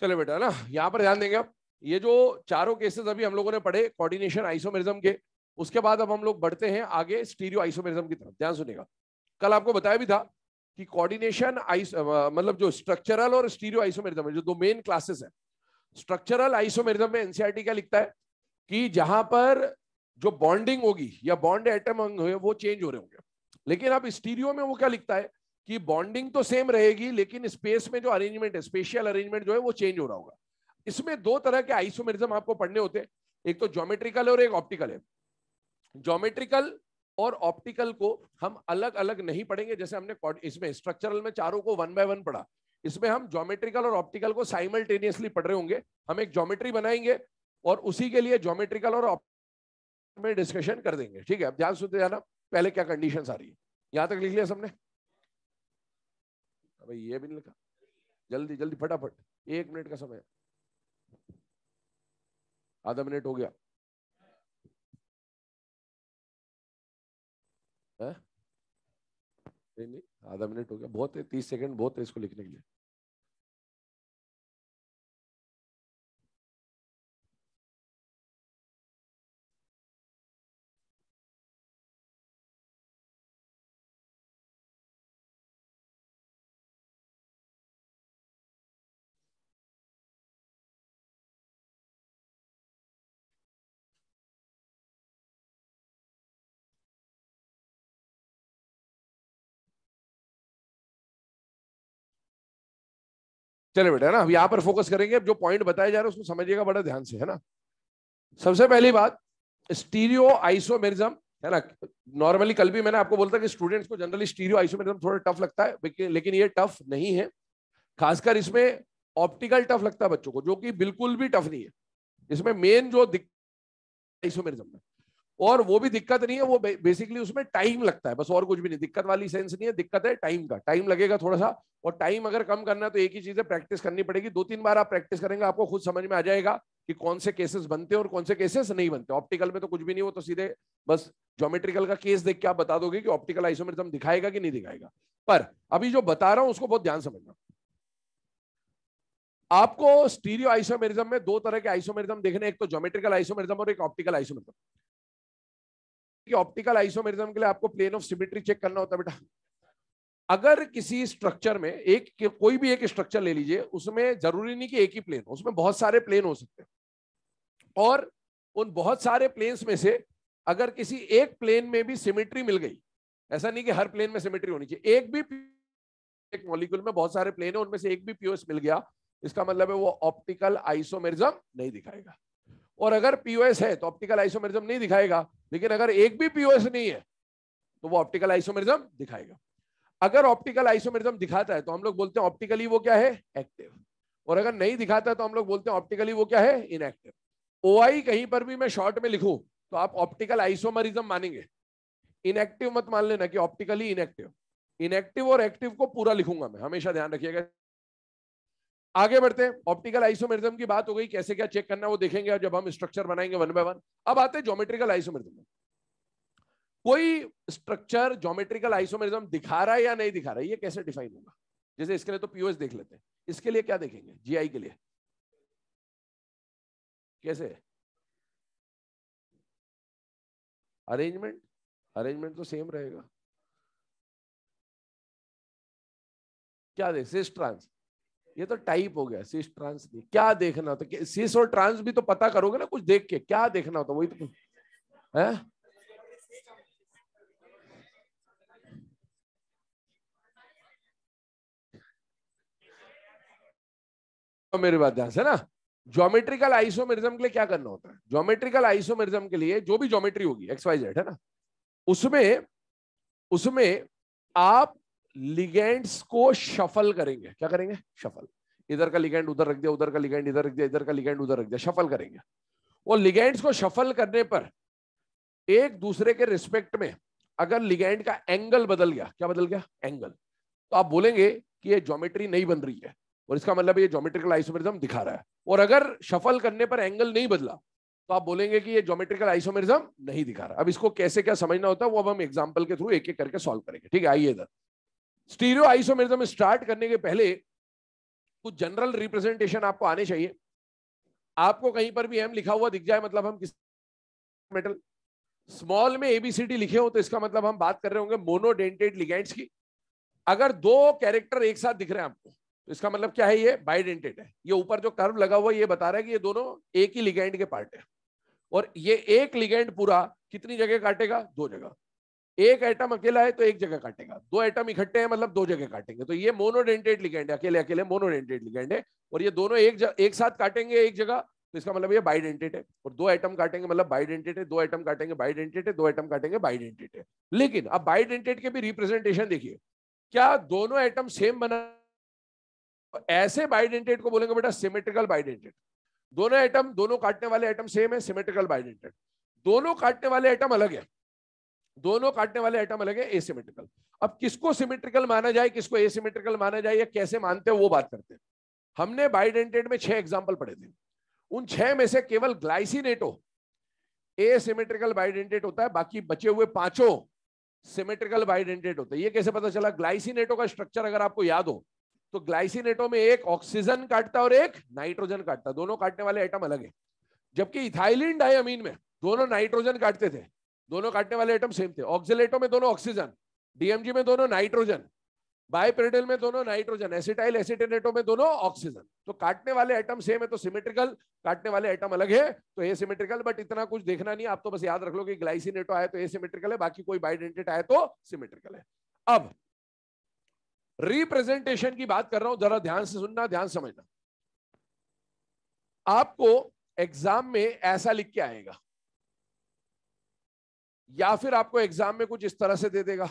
चलो बेटा ना, यहाँ पर ध्यान देंगे आप। ये जो चारों केसेस अभी हम लोगों ने पढ़े कोऑर्डिनेशन आइसोमेरिज्म के, उसके बाद अब हम लोग बढ़ते हैं आगे स्टीरियो आइसोमेरिज्म की तरफ। ध्यान सुनिएगा, कल आपको बताया भी था कि कोऑर्डिनेशन मतलब जो स्ट्रक्चरल और स्टीरियो आइसोमेरिज्म है, जो दो मेन क्लासेस है। स्ट्रक्चरल आइसोमेरिज्म में एनसीईआरटी क्या लिखता है कि जहां पर जो बॉन्डिंग होगी या बॉन्ड एटम होंगे वो चेंज हो रहे होंगे। लेकिन अब स्टीरियो में वो क्या लिखता है कि बॉन्डिंग तो सेम रहेगी, लेकिन स्पेस में जो अरेंजमेंट है, स्पेशियल अरेंजमेंट जो है वो चेंज हो रहा होगा। इसमें दो तरह के आइसोमेरिज्म आपको पढ़ने होते हैं, एक तो ज्योमेट्रिकल और एक ऑप्टिकल है। ज्योमेट्रिकल और ऑप्टिकल को हम अलग अलग नहीं पढ़ेंगे, जैसे हमने इसमें स्ट्रक्चरल में चारों को 1 बाय 1 पढ़ा। इसमें हम ज्योमेट्रिकल और ऑप्टिकल को साइमल्टेनियसली पढ़ रहे होंगे। हम एक ज्योमेट्री बनाएंगे और उसी के लिए ज्योमेट्रिकल और में डिस्कशन कर देंगे। ठीक है, अब ध्यान सुनते जाना, पहले क्या कंडीशंस आ रही है। यहां तक लिख लिया सबने? भाई ये भी नहीं लिखा, जल्दी जल्दी फटाफट, 1 मिनट का समय, आधा मिनट हो गया है? नहीं, आधा मिनट हो गया, बहुत है, 30 सेकंड बहुत है इसको लिखने के लिए। चले बेटा, है ना, अब यहाँ पर फोकस करेंगे। अब जो पॉइंट बताया जा रहा है उसको समझिएगा बड़ा ध्यान से, है ना। सबसे पहली बात, स्टीरियो आइसोमेरिज्म, है ना। नॉर्मली कल भी मैंने आपको बोलता कि स्टूडेंट्स को जनरली स्टीरियो आइसोमेरिज्म थोड़ा टफ लगता है, लेकिन ये टफ नहीं है। खासकर इसमें ऑप्टिकल टफ लगता है बच्चों को, जो कि बिल्कुल भी टफ नहीं है। इसमें मेन जो आइसोमेरिज्म में, और वो भी दिक्कत नहीं है, वो बेसिकली उसमें टाइम लगता है, बस और कुछ भी नहीं। दिक्कत वाली सेंस नहीं है, दिक्कत है टाइम का, टाइम लगेगा थोड़ा सा। और टाइम अगर कम करना है तो एक ही चीज है, प्रैक्टिस करनी पड़ेगी। 2-3 बार आप प्रैक्टिस करेंगे, आपको खुद समझ में आ जाएगा कि कौन से केसेस बनते हैं और कौन से केसेस नहीं बनते। ऑप्टिकल में तो कुछ भी नहीं, वो तो सीधे बस ज्योमेट्रिकल का केस देख के आप बता दोगे कि ऑप्टिकल आइसोमेरिज्म दिखाएगा कि नहीं दिखाएगा। पर अभी जो बता रहा हूं उसको बहुत ध्यान समझना। आपको स्टीरियो आइसोमेरिज्म में दो तरह के आइसोमेरिज्म देखने, एक तो ज्योमेट्रिकल आइसोमेरिज्म और एक ऑप्टिकल आइसोमेरिज्म। ऑप्टिकल आइसोमेरिज्म के लिए आपको प्लेन ऑफ सिमेट्री चेक करना होता है बेटा। अगर किसी स्ट्रक्चर में कोई भी एक स्ट्रक्चर ले लीजिए, उसमें जरूरी नहीं कि एक ही प्लेन, उसमें बहुत सारे प्लेन हो सकते हैं। और उन बहुत सारे प्लेन्स में से अगर किसी एक प्लेन में भी सिमेट्री मिल गई, ऐसा नहीं कि हर प्लेन में सिमेट्री होनी चाहिए, एक मॉलिक्यूल में बहुत सारे प्लेन है, उनमें से एक भी पीओएस मिल गया, इसका मतलब है वो ऑप्टिकल आइसोमेरिज्म नहीं दिखाएगा। और अगर पीओएस है तो ऑप्टिकल आइसोमेरिज्म नहीं दिखाएगा, लेकिन अगर एक भी पीओएस नहीं है तो वो ऑप्टिकल आइसोमेरिज्म दिखाएगा। अगर ऑप्टिकल आइसोमेरिज्म दिखाता है तो हम लोग बोलते हैं ऑप्टिकली वो क्या है, एक्टिव। और अगर नहीं दिखाता है तो हम लोग बोलते हैं ऑप्टिकली वो क्या है, इनएक्टिव। ओआई कहीं पर भी मैं शॉर्ट में लिखूं तो आप ऑप्टिकल आइसोमेरिज्म मानेंगे, इनएक्टिव मत मान लेना कि ऑप्टिकली इनएक्टिव। इनएक्टिव और एक्टिव को पूरा लिखूंगा मैं, हमेशा ध्यान रखिएगा। आगे बढ़ते हैं, ऑप्टिकल आइसोमेरिज्म की बात हो गई, कैसे क्या चेक करना वो देखेंगे जब हम स्ट्रक्चर बनाएंगे 1 बाय 1। अब आते हैं ज्योमेट्रिकल आइसोमेरिज्म। कोई स्ट्रक्चर ज्योमेट्रिकल आइसोमेरिज्म दिखा रहा है या नहीं दिखा रहा है, ये कैसे डिफाइन होगा? जैसे इसके लिए तो पीओएस देख लेते हैं, इसके लिए क्या देखेंगे, जीआई के लिए कैसे? अरेंजमेंट, अरेंजमेंट तो सेम रहेगा। क्या देख, सिस ट्रांस, ये तो टाइप हो गया, सिस ट्रांस नहीं। क्या देखना होता, सिस और ट्रांस भी तो पता करोगे ना कुछ देख के, क्या देखना होता वही तो है। तो मेरी बात ध्यान से ना, ज्योमेट्रिकल आइसोमेरिज्म के लिए क्या करना होता है? ज्योमेट्रिकल आइसोमेरिज्म के लिए जो भी ज्योमेट्री होगी XYZ, है ना, उसमें उसमें आप लिगेंड्स को शफल करेंगे। क्या करेंगे? शफल। इधर का लिगेंड उधर रख दिया, उधर का लिगेंड इधर रख दिया, इधर का लिगेंड उधर रख दिया, शफल करेंगे। और लिगेंड्स को शफल करने पर एक दूसरे के रिस्पेक्ट में अगर लिगेंड का एंगल बदल गया, क्या बदल गया? एंगल, तो आप बोलेंगे कि ये ज्योमेट्री नहीं बन रही है, और इसका मतलब ये ज्योमेट्रिकल आइसोमेरिज्म दिखा रहा है। और अगर शफल करने पर एंगल नहीं बदला तो आप बोलेंगे कि ये ज्योमेट्रिकल आइसोमेरिज्म नहीं दिखा रहा। अब इसको कैसे क्या समझना होता है वो अब हम एग्जांपल के थ्रू एक एक करके सॉल्व करेंगे। ठीक है, आइए इधर। स्टीरियो आइसोमेरिज्म स्टार्ट करने के पहले कुछ जनरल रिप्रेजेंटेशन आपको आने चाहिए। आपको कहीं पर भी एम लिखा हुआ दिख जाए मतलब हम किस मेटल, स्मॉल में एबीसीडी लिखे हो तो इसका मतलब हम बात कर रहे होंगे मोनोडेंटेड लिगेंड्स की। अगर दो कैरेक्टर एक साथ दिख रहे हैं आपको तो इसका मतलब क्या है, ये बाइडेंटेड है। ये ऊपर जो कर्व लगा हुआ है ये बता रहा है कि ये दोनों एक ही लिगेंड के पार्ट है। और ये एक लिगेंड पूरा कितनी जगह काटेगा, दो जगह। एक एटम अकेला है तो एक जगह काटेगा, दो एटम इकट्ठे हैं मतलब दो जगह काटेंगे। तो ये मोनोडेंटेड लिगेंड है, अकेले अकेले मोनोडेंटेड लिगेंड है। और ये दोनों एक साथ काटेंगे एक जगह तो इसका मतलब ये बाइडेंटेड है। और दो एटम काटेंगे मतलब बाइडेंटेड है, दो एटम काटेंगे बाइडेंटेड है, दो एटम काटेंगे बाइडेंटेड है। लेकिन अब बाइडेंटेड के भी रिप्रेजेंटेशन देखिए, क्या दोनों एटम सेम बना, ऐसे बाइडेंटेड को बोलेंगे बेटा सिमेट्रिकल बाइडेंटेड। दोनों एटम, दोनों काटने वाले एटम सेम है, सिमेट्रिकल बाइडेंटेड। दोनों काटने वाले एटम अलग है, दोनों काटने वाले एटम अलग है, एसिमेट्रिकल। अब किसको सिमेट्रिकल माना जाए, किसको एसिमेट्रिकल माना जाए, या कैसे मानते हैं वो बात करते हैं। हमने बाइडेंटेड में 6 एग्जांपल पढ़े थे। उन 6 में से केवल ग्लाइसिनेटो एसिमेट्रिकल बाइडेंटेड होता है, बाकी बचे हुए पांचों सिमेट्रिकल बाइडेंटेड होते हैं। ये कैसे पता चला? ग्लाइसिनेटो का स्ट्रक्चर अगर आपको याद हो तो ग्लाइसिनेटो में एक ऑक्सीजन काटता है और एक नाइट्रोजन काटता है, दोनों काटने वाले एटम अलग है। जबकि इथाइलिन डायमीन में दोनों नाइट्रोजन काटते थे, दोनों काटने वाले एटम सेम थे। ऑक्सिलेटो में दोनों ऑक्सीजन, डीएमजी में दोनों नाइट्रोजन, बाइपेरिडल में दोनों नाइट्रोजन, एसिटाइल एसिटेनेटो में दोनों ऑक्सीजन। तो काटने वाले एटम सेम है तो सिमेट्रिकल, काटने वाले एटम अलग है तो एसिमेट्रिकल। बट इतना कुछ देखना नहीं, आप तो बस याद रख लो कि ग्लाइसिनेटो आया तो एसिमेट्रिकल है, बाकी कोई बाइडेंटेड आया तो सिमेट्रिकल है। अब रिप्रेजेंटेशन की बात कर रहा हूं, जरा ध्यान से सुनना, ध्यान समझना। आपको एग्जाम में ऐसा लिख के आएगा, या फिर आपको एग्जाम में कुछ इस तरह से दे देगा।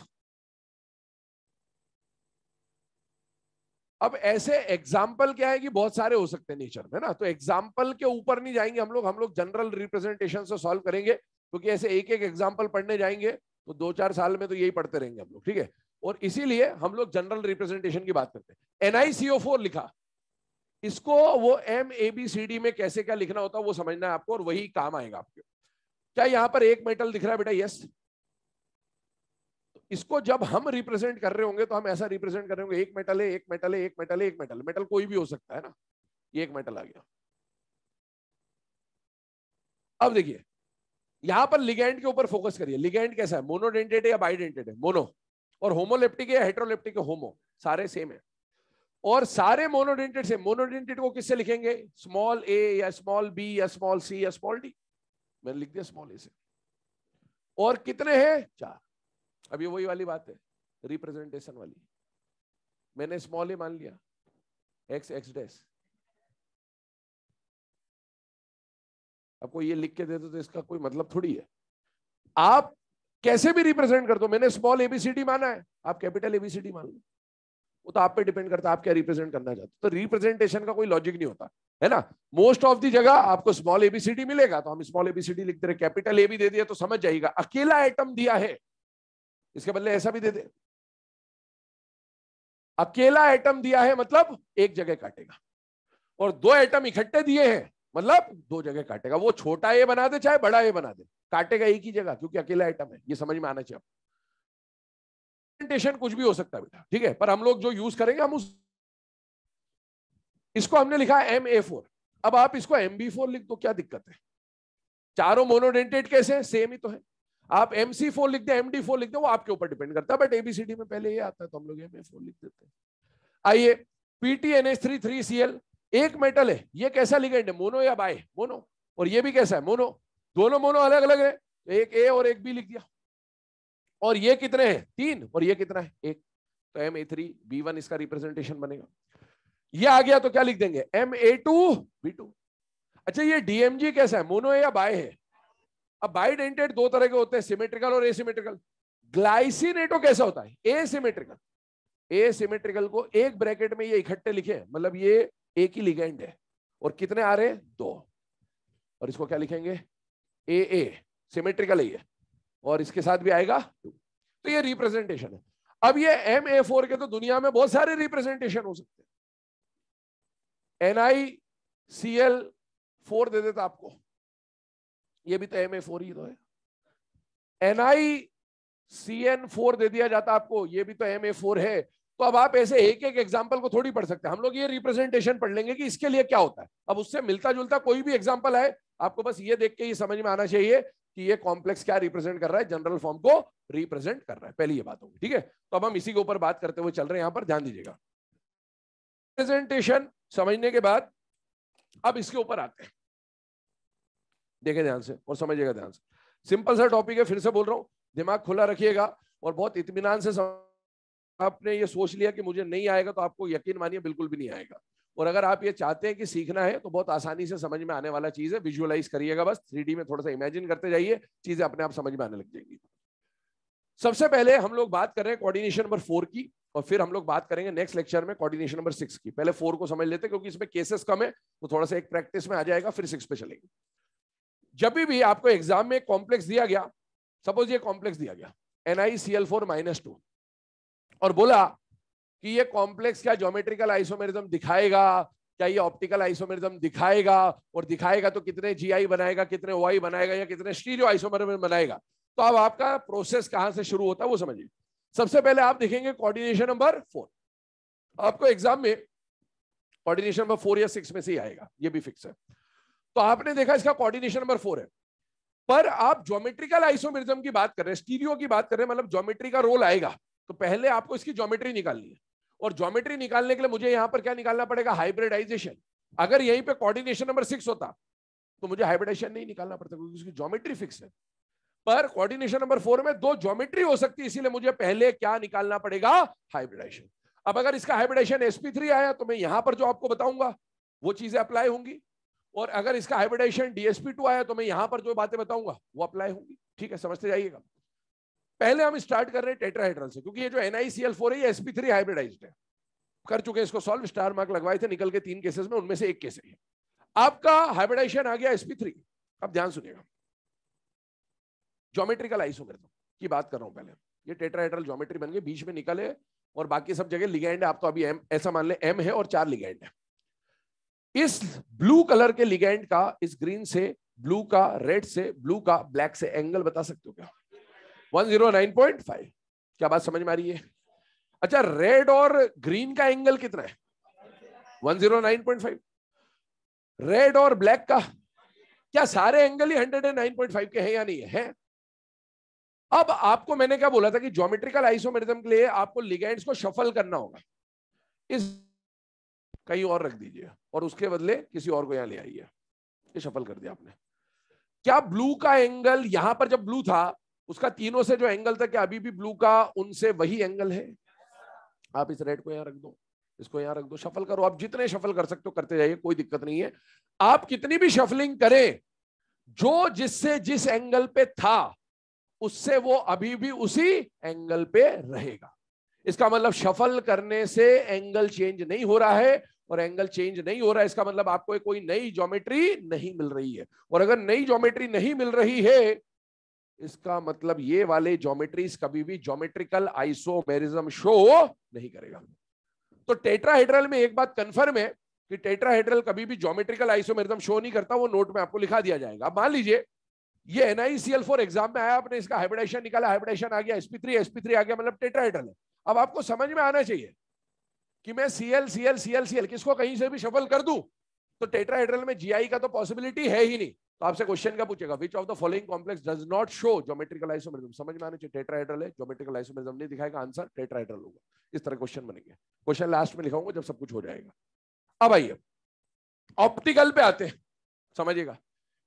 अब ऐसे एग्जाम्पल क्या है कि बहुत सारे हो सकते हैं नेचर में ना, तो एग्जाम्पल के ऊपर नहीं जाएंगे हम लोग जनरल रिप्रेजेंटेशन से सॉल्व करेंगे, क्योंकि ऐसे एक एक एग्जाम्पल पढ़ने जाएंगे तो 2-4 साल में तो यही पढ़ते रहेंगे हम लोग, ठीक है। और इसीलिए हम लोग जनरल रिप्रेजेंटेशन की बात करते हैं। NiCO4 लिखा, इसको वो MABCD में कैसे क्या लिखना होता है वो समझना है आपको, और वही काम आएगा आपके। क्या यहां पर एक मेटल दिख रहा है बेटा? यस। इसको जब हम रिप्रेजेंट कर रहे होंगे तो हम ऐसा रिप्रेजेंट कर रहे होंगे, एक मेटल है, एक मेटल है, एक मेटल है, एक मेटल। मेटल कोई भी हो सकता है ना, ये एक मेटल आ गया। अब देखिए यहां पर लिगेंड के ऊपर फोकस करिए। लिगेंड कैसा है, मोनोडेंटेड है या बाइडेंटेड है? मोनो। और होमोलेप्टिक है या हेटेरोलेप्टिक है? होमो। सारे सेम है और सारे मोनोडेंटेड से। मोनोडेंटेड को किससे लिखेंगे? स्मॉल ए या स्मॉल बी या स्मॉल सी या स्मॉल डी। मैंने लिख दिया स्मॉल ए से। और कितने हैं? 4। अब ये वही वाली बात है रिप्रेजेंटेशन वाली। मैंने स्मॉल ए मान लिया, एक्स एक्स डैश। आपको ये लिख के दे दो तो इसका कोई मतलब थोड़ी है। आप कैसे भी रिप्रेजेंट कर दो, मैंने स्मॉल एबीसीडी माना है, आप कैपिटल एबीसीडी मान लो, वो तो आप पे डिपेंड करता है आप क्या रिप्रेजेंट करना चाहते हो। तो रिप्रेजेंटेशन का कोई लॉजिक नहीं होता है ना। मोस्ट ऑफ दी जगह आपको स्मॉल एबीसीडी मिलेगा तो हम स्मॉल एबीसीडी लिखते रहे, कैपिटल ए भी दे दिया तो समझ जाएगा अकेला आइटम दिया है, इसके बदले ऐसा भी दे दे, अकेला आइटम दिया है मतलब एक जगह काटेगा, और दो आइटम इकट्ठे दिए हैं मतलब दो जगह काटेगा। वो छोटा ए बना दे चाहे बड़ा ए बना दे, काटेगा एक ही जगह क्योंकि अकेला आइटम है। ये समझ में आना चाहिए। कुछ भी हो सकता है बेटा, ठीक है, पर हम लोग जो यूज करेंगे हम उस, इसको हमने लिखा MA4। अब आप इसको MB4 लिख दो, क्या दिक्कत है? चारों मोनोडेंटेड कैसे हैं? सेम ही तो है। आप MC4 लिख दे, MD4 लिख दे, वो आपके ऊपर डिपेंड करता है। बट ABCD में पहले ये आता है तो हम लोग MA4 लिख देते हैं। आइए PTNH3 एक मेटल है, ये कैसा लिगेंड है? मोनो या बाय? मोनो। और ये भी कैसा है? मोनो। दोनों मोनो अलग अलग है, एक A और एक B लिख दिया। और ये कितने हैं? 3। और ये कितना है? 1। तो MA3B1 इसका रिप्रेजेंटेशन बनेगा। ये आ गया तो क्या लिख देंगे? MA2B2। अच्छा ये DMG कैसा है? मोनो है या बाय है? अब बाइडेंटेड दो तरह के होते हैं, सिमेट्रिकल और एसिमेट्रिकल। ग्लाइसिनेटो कैसा होता है? एसिमेट्रिकल। एसिमेट्रिकल को एक ब्रैकेट में ये इकट्ठे लिखे, मतलब ये एक ही लिगेंड है और कितने आ रहे हैं? 2। और इसको क्या लिखेंगे? AA। सिमेट्रिकल है ये, और इसके साथ भी आएगा 2। तो ये रिप्रेजेंटेशन है। अब ये MA4 के तो दुनिया में बहुत सारे रिप्रेजेंटेशन हो सकते हैं। NiCl4 दे देता आपको, ये भी तो MA4 ही तो है। NiCN4 दे दिया जाता आपको, ये भी तो MA4 है। तो अब आप ऐसे एक एक एग्जांपल को थोड़ी पढ़ सकते हैं, हम लोग ये रिप्रेजेंटेशन पढ़ लेंगे कि इसके लिए क्या होता है। अब उससे मिलता जुलता कोई भी एग्जांपल है, आपको बस ये देख के ये समझ में आना चाहिए कि ये कॉम्प्लेक्स क्या रिप्रेजेंट कर रहा है, जनरल फॉर्म को रिप्रेजेंट कर रहा है। पहली ये बात होगी, ठीक है। तो अब हम इसी के ऊपर बात करते हुए चल रहे हैं, यहां पर ध्यान दीजिएगा। रिप्रेजेंटेशन समझने के बाद अब इसके ऊपर आते हैं, देखें ध्यान से और समझिएगा ध्यान से। सिंपल सा टॉपिक है, फिर से बोल रहा हूं, दिमाग खुला रखिएगा और बहुत इत्मीनान से आपने ये सोच लिया कि मुझे नहीं आएगा तो आपको यकीन मानिए बिल्कुल भी नहीं आएगा। और अगर आप ये चाहते हैं कि सीखना है तो बहुत आसानी से समझ में आने वाला चीज है। विजुअलाइज करिएगा, बस 3D में थोड़ा सा इमेजिन करते जाइए, चीजें अपने आप समझ में आने लग जाएंगी। सबसे पहले हम लोग बात कर रहे हैं कोऑर्डिनेशन नंबर 4 की, और फिर हम लोग बात करेंगे नेक्स्ट लेक्चर में कोऑर्डिनेशन नंबर 6 की। पहले 4 को समझ लेते हैं क्योंकि इसमें केसेस कम है, तो थोड़ा सा एक प्रैक्टिस में आ जाएगा, फिर 6 पे चलेंगे। जब भी आपको एग्जाम में कॉम्प्लेक्स दिया गया, सपोज ये कॉम्प्लेक्स दिया गया NiCl4-2 और बोला कि ये कॉम्प्लेक्स क्या ज्योमेट्रिकल आइसोमेरिज्म दिखाएगा, क्या ये ऑप्टिकल आइसोमेरिज्म दिखाएगा, और दिखाएगा तो कितने GI बनाएगा, कितने OI बनाएगा, या कितने स्टीरियो आइसोमेरिज्म बनाएगा। तो अब आपका प्रोसेस कहां से शुरू होता है वो समझिए। सबसे पहले आप देखेंगे कोऑर्डिनेशन नंबर 4। आपको एग्जाम में कोऑर्डिनेशन नंबर 4 या 6 में से ही आएगा, ये भी फिक्स है। तो आपने देखा इसका कोऑर्डिनेशन नंबर 4 है, पर आप ज्योमेट्रिकल आइसोमेरिज्म की बात कर रहे हैं, स्टीरियो की बात कर रहे हैं, मतलब ज्योमेट्री का रोल आएगा, तो पहले आपको इसकी ज्योमेट्री निकालनी है। और ज्योमेट्री निकालने के लिए मुझे यहां पर क्या निकालना पड़ेगा, हाइब्रिडाइजेशन। अगर यहीं पे कोऑर्डिनेशन नंबर 6 होता तो मुझे हाइब्रिडाइजेशन नहीं निकालना पड़ता क्योंकि उसकी ज्योमेट्री फिक्स है। पर कोऑर्डिनेशन नंबर 4 में 2 ज्योमेट्री हो सकती है, इसीलिए मुझे पहले क्या निकालना पड़ेगा, हाइब्रिडाइजेशन। अब अगर इसका हाइब्रिडाइजेशन sp3 आया तो मैं यहां पर जो आपको बताऊंगा वो चीजें अप्लाई होंगी, और अगर इसका हाइब्रिडाइजेशन dsp2 आया तो मैं यहां पर जो बातें बताऊंगा वो अप्लाई होंगी। ठीक है, समझते जाइएगा। पहले हम स्टार्ट कर रहे हैं टेट्राहेड्रल से, क्योंकि ये जो NiCl4 है ये sp3 हाइब्रिडाइज्ड है। कर चुके हैं इसको सॉल्व, स्टार मार्क लगवाए थे, निकल के 3 केसेस में, उनमें से एक केस है आपका हाइब्रिडाइजेशन आ गया sp3। अब ध्यान सुनिएगा, ज्योमेट्रिकल आइसोमेरिज्म की बात कर रहा हूं। पहले ये टेट्राहेड्रल ज्योमेट्री बन गई, बीच में निकल है और बाकी सब जगह लिगेंड है। आप तो अभी M ऐसा मान ले M है और 4 लिगेंड है। इस ब्लू कलर के लिगेंड का, इस ग्रीन से ब्लू का, रेड से ब्लू का, ब्लैक से एंगल बता सकते हो क्या, 109.5। क्या बात समझ में आ रही है? अच्छा, रेड और ग्रीन का एंगल कितना है, 109.5। रेड और ब्लैक का, क्या सारे एंगल ही 109.5 के हैं या नहीं है? अब आपको मैंने क्या बोला था कि ज्योमेट्रिकल आइसोमेरिज्म के लिए आपको लिगेंड्स को शफल करना होगा, इस कहीं और रख दीजिए और उसके बदले किसी और को यहां ले आइए। ये शफल कर दिया आपने। क्या ब्लू का एंगल यहां पर जब ब्लू था उसका तीनों से जो एंगल था, क्या अभी भी ब्लू का उनसे वही एंगल है? आप इस रेड को यहां रख दो, इसको यहां रख दो, शफल करो। आप जितने शफल कर सकते हो करते जाइए, कोई दिक्कत नहीं है। आप कितनी भी शफलिंग करें, जो जिससे जिस एंगल पे था उससे वो अभी भी उसी एंगल पे रहेगा। इसका मतलब शफल करने से एंगल चेंज नहीं हो रहा है, और एंगल चेंज नहीं हो रहा है इसका मतलब आपको कोई नई ज्योमेट्री नहीं मिल रही है। और अगर नई ज्योमेट्री नहीं मिल रही है, इसका मतलब ये वाले ज्योमेट्रीज कभी भी ज्योमेट्रिकल आइसोमेरिज्म शो नहीं करेगा। तो टेट्राहेड्रल में एक बात कंफर्म है कि टेट्राहेड्रल कभी भी ज्योमेट्रिकल आइसोमेरिज्म शो नहीं करता, वो नोट में आपको लिखा दिया जाएगा। अब मान लीजिए ये NiCl4 एग्जाम में आया, आपने इसका हाइब्रिडाइजेशन निकाला, हाइब्रिडाइजेशन आ गया sp3 आ गया, मतलब टेट्राहेड्रल है। अब आपको समझ में आना चाहिए कि मैं Cl किसको कहीं से भी शफल कर दूं तो टेट्राहेड्रल में GI का तो पॉसिबिलिटी है ही नहीं। तो आपसे क्वेश्चन क्या पूछेगा, which of the following complex does not show geometrical isomerism. समझ में आना चाहिए, टेट्राहेड्रल है, ज्योमेट्रिकल आइसोमेरिज्म नहीं दिखाएगा, आंसर टेट्राहेड्रल होगा। इस तरह क्वेश्चन बनेंगे। क्वेश्चन लास्ट में लिखाऊंगा जब सब कुछ हो जाएगा। अब आइए ऑप्टिकल पे आते हैं, समझिएगा।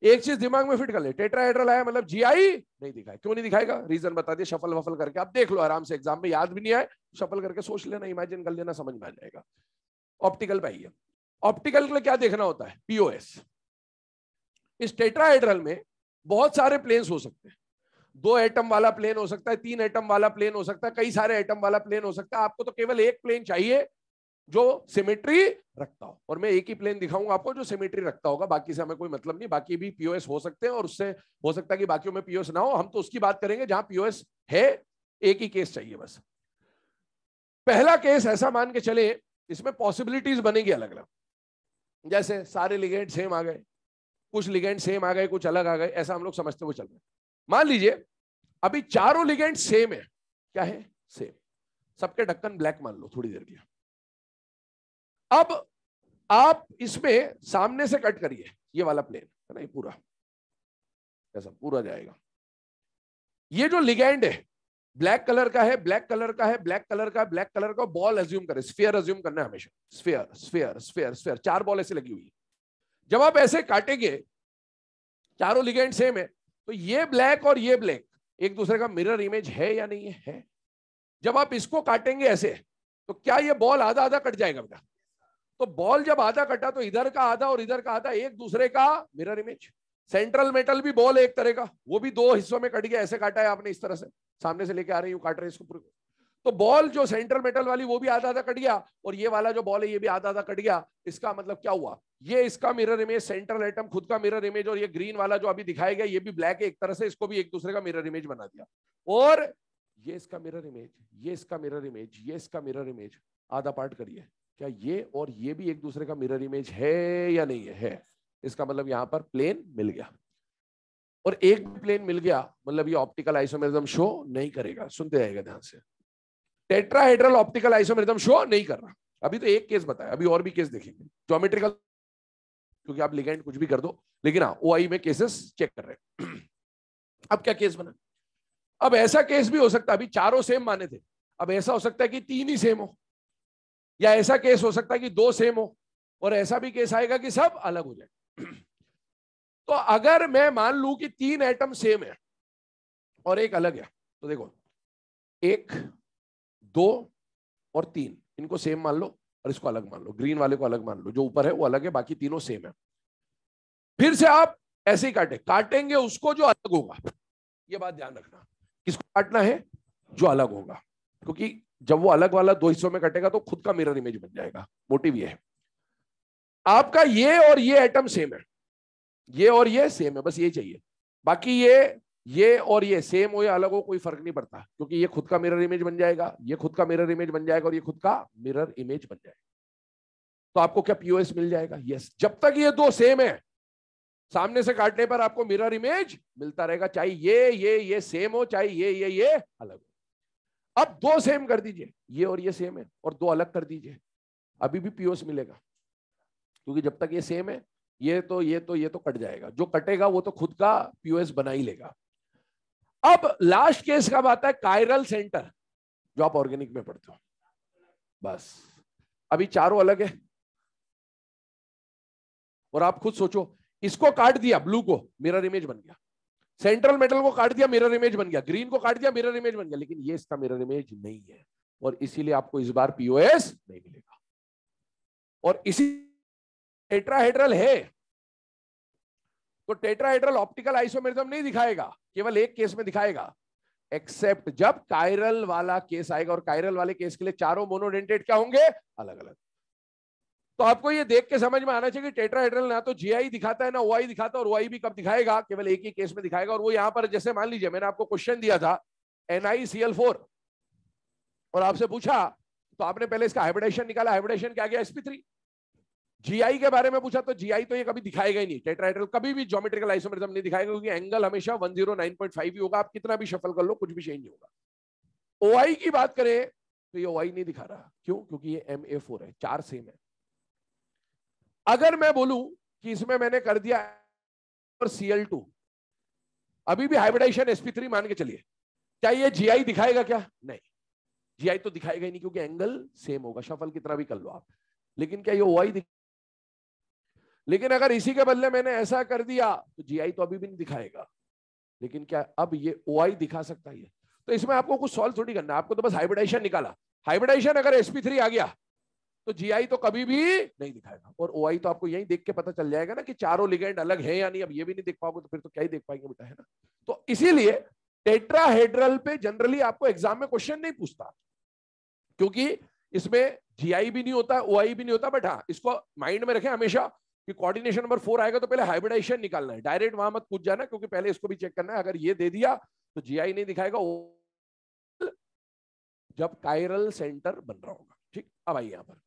एक चीज दिमाग में फिट कर ले, टेट्राहेड्रल आया मतलब GI नहीं दिखाए। क्यों नहीं दिखाएगा, रीजन बता दिया, शफल वफल करके आप देख लो आराम से, एग्जाम में याद भी नहीं आए शफल करके सोच लेना, इमेजिन कर लेना, समझ में आ जाएगा। ऑप्टिकल पे आइए। ऑप्टिकल के लिए क्या देखना होता है, POS। इस टेट्राहेड्रल में बहुत सारे प्लेन्स हो सकते हैं। 2 एटम वाला प्लेन हो सकता है, 3 एटम वाला प्लेन हो सकता है, कई सारे एटम वाला प्लेन हो सकता है। आपको तो केवल एक प्लेन चाहिए जो सिमेट्री रखता हो, और मैं एक ही प्लेन दिखाऊंगा आपको जो सिमेट्री रखता होगा, बाकी से हमें कोई मतलब नहीं। बाकी भी POS हो सकते हैं और उससे हो सकता है कि बाकियों में POS ना हो। हम तो उसकी बात करेंगे जहां POS है, एक ही केस चाहिए बस। पहला केस ऐसा मान के चले, इसमें पॉसिबिलिटीज बनेगी अलग अलग, जैसे सारे लिगेंड सेम आ गए, कुछ लिगेंड सेम आ गए, कुछ अलग आ गए, ऐसा हम लोग समझते हुए चल रहे हैं। मान लीजिए अभी चारों लिगेंड सेम है, क्या है, सेम, सबके ढक्कन ब्लैक मान लो थोड़ी देर के लिए। अब आप इसमें सामने से कट करिए, ये वाला प्लेन है ना, ये पूरा ऐसा पूरा जाएगा। ये जो लिगेंड है ब्लैक कलर का है, ब्लैक कलर का है, ब्लैक कलर का, ब्लैक कलर का, बॉल अज्यूम करें, स्फीयर अज्यूम करना है हमेशा, sphere sphere sphere sphere, 4 ball ऐसे लगी हुई है। जब आप ऐसे काटेंगे, चारों लिगेंड सेम है, तो ये ब्लैक और ये ब्लैक एक दूसरे का मिरर इमेज है या नहीं है? जब आप इसको काटेंगे ऐसे, तो क्या ये बॉल आधा आधा कट जाएगा बेटा? तो बॉल जब आधा कटा तो इधर का आधा और इधर का आधा एक दूसरे का मिरर इमेज। सेंट्रल मेटल भी बॉल एक तरह का, वो भी 2 हिस्सों में कट गया, ऐसे काटा है आपने इस तरह से, सामने से लेके आ रहे हैं, काट रहे हैं इसको पूरे। तो बॉल जो सेंट्रल मेटल वाली वो भी आधा आधा कट गया, और ये वाला जो बॉल है ये भी आधा आधा कट गया। इसका मतलब क्या हुआ? ये इसका मिरर इमेज, सेंट्रल एटम खुद का मिरर इमेज, और ये ग्रीन वाला जो अभी दिखाया गया ये भी ब्लैक है एक तरह से, इसको भी एक दूसरे का मिरर इमेज बना दिया। और ये इसका मिरर इमेज, ये इसका मिरर इमेज, ये इसका मिरर इमेज, आधा पार्ट करिए, क्या ये और ये भी एक दूसरे का मिरर इमेज है या नहीं है? इसका मतलब यहां पर प्लेन मिल गया, और एक प्लेन मिल गया मतलब ये ऑप्टिकल आइसोमेरिज्म शो नहीं करेगा। सुनते जाएगा ध्यान से, टेट्राहेड्रल ऑप्टिकल आइसोमेरिज्म शो नहीं कर रहा। अभी तो एक केस बताया, अभी और भी केस देखेंगे ज्योमेट्रिकल, क्योंकि आप लिगेंड कुछ भी कर दो, लेकिन हाँ ओआई में केसेस चेक कर रहे हैं। अब क्या केस बना? अब ऐसा केस भी हो सकता है, अभी चारों सेम माने थे, अब ऐसा हो सकता है कि 3 ही सेम हो, या ऐसा केस हो सकता है कि 2 सेम हो, और ऐसा भी केस आएगा कि सब अलग हो जाए। तो अगर मैं मान लूं कि 3 एटम सेम है और एक अलग है, तो देखो 1, 2 और 3 इनको सेम मान लो और इसको अलग मान लो, ग्रीन वाले को अलग मान लो, जो ऊपर है वो अलग है, बाकी तीनों सेम है। फिर से आप ऐसे ही काटेंगे उसको जो अलग होगा। ये बात ध्यान रखना, किसको काटना है? जो अलग होगा, क्योंकि जब वो अलग वाला 2 हिस्सों में कटेगा तो खुद का मिरर इमेज बन जाएगा। मोटिव ये है, आपका ये और ये एटम सेम है, ये और ये सेम है, बस ये चाहिए। बाकी ये और ये सेम हो या अलग हो कोई फर्क नहीं पड़ता, क्योंकि ये खुद का मिरर इमेज बन जाएगा, ये खुद का मिरर इमेज बन जाएगा, और ये खुद का मिरर इमेज बन जाएगा। तो आपको क्या पीओएस मिल जाएगा? यस। जब तक ये 2 सेम है, सामने से काटने पर आपको मिरर इमेज मिलता रहेगा, चाहे ये सेम हो, चाहे ये अलग हो। अब 2 सेम कर दीजिए, ये और ये सेम है, और 2 अलग कर दीजिए, अभी भी पीओएस मिलेगा, क्योंकि जब तक ये सेम है, ये तो कट जाएगा, जो कटेगा वो तो खुद का पीओएस बना ही लेगा। अब लास्ट केस कब आता है? कायरल सेंटर, जो आप ऑर्गेनिक में पढ़ते हो। बस अभी चारों अलग है, और आप खुद सोचो, इसको काट दिया ब्लू को, मिरर इमेज बन गया, सेंट्रल मेटल को काट दिया, मिरर इमेज बन गया, ग्रीन को काट दिया, मिरर इमेज बन गया, लेकिन ये इसका मिरर इमेज नहीं है, और इसीलिए आपको इस बार पीओएस नहीं मिलेगा। और इसी टेट्राहेड्रल है, तो टेट्राहेड्रल ऑप्टिकल आइसोमेरिज्म नहीं दिखाएगा, केवल एक केस में दिखाएगा, एक्सेप्ट जब कायरल वाला केस आएगा, और कायरल वाले केस के लिए चारों मोनोडेंटेट क्या होंगे? अलग अलग। तो आपको ये देख के समझ में आना चाहिए कि टेट्राहेड्रल ना तो जीआई दिखाता है ना ओआई दिखाता है, और ओआई भी कब दिखाएगा? केवल एक ही केस में दिखाएगा, और वो यहां पर जैसे मान लीजिए मैंने आपको क्वेश्चन दिया था NiCl4 और आपसे पूछा, तो आपने पहले इसका हाइब्रिडेशन निकाला, हाइब्रिडेशन क्या गया? sp3। जीआई के बारे में पूछा तो जीआई तो ये कभी दिखाएगा ही नहीं, टेट्राहेड्रल कभी भी ज्योमेट्रिकल आइसोमेरिज्म नहीं दिखाएगा, क्योंकि एंगल हमेशा 109.5 ही होगा, आप कितना भी शफल कर लो कुछ भी चेंज नहीं होगा। ओआई की बात करें तो ये ओआई नहीं दिखा रहा, क्यों? क्योंकि ये Ma4 है, 4 सेम है। अगर मैं बोलूं कि इसमें मैंने कर दिया और Cl2, अभी भी हाइब्रिडाइजेशन sp3 मान के चलिए, क्या ये जीआई दिखाएगा? क्या नहीं, जीआई तो दिखाएगा ही नहीं, क्योंकि एंगल सेम होगा, शफल कितना भी कर लो आप। लेकिन क्या ये ओआई लेकिन अगर इसी के बदले मैंने ऐसा कर दिया तो जीआई तो अभी भी नहीं दिखाएगा, लेकिन क्या अब ये ओआई दिखा सकता है? तो इसमें आपको कुछ सॉल्व थोड़ी करना, आपको तो बस हाइब्रिडाइजेशन निकाला, हाइब्रिडाइजेशन अगर sp3 आ गया तो जीआई तो कभी भी नहीं दिखाएगा, और ओआई तो आपको यही देख के पता चल जाएगा ना कि चारों लिगेंड अलग है या नहीं। अब ये भी नहीं देख पाओगे तो फिर तो क्या ही देख पाएंगे बेटा, है ना। तो इसीलिए टेट्राहेड्रल पे जनरली आपको एग्जाम में क्वेश्चन नहीं पूछता, क्योंकि इसमें जीआई भी नहीं होता, ओआई भी नहीं होता। बट हाँ, इसको माइंड में रखें हमेशा कि कोऑर्डिनेशन नंबर 4 आएगा तो पहले हाइब्रिडाइजेशन निकालना है, डायरेक्ट वहां मत पूछ जाना, क्योंकि पहले इसको भी चेक करना है। अगर ये दे दिया तो जीआई नहीं दिखाएगा जब कायरल सेंटर बन रहा होगा। ठीक, अब आइए यहां पर,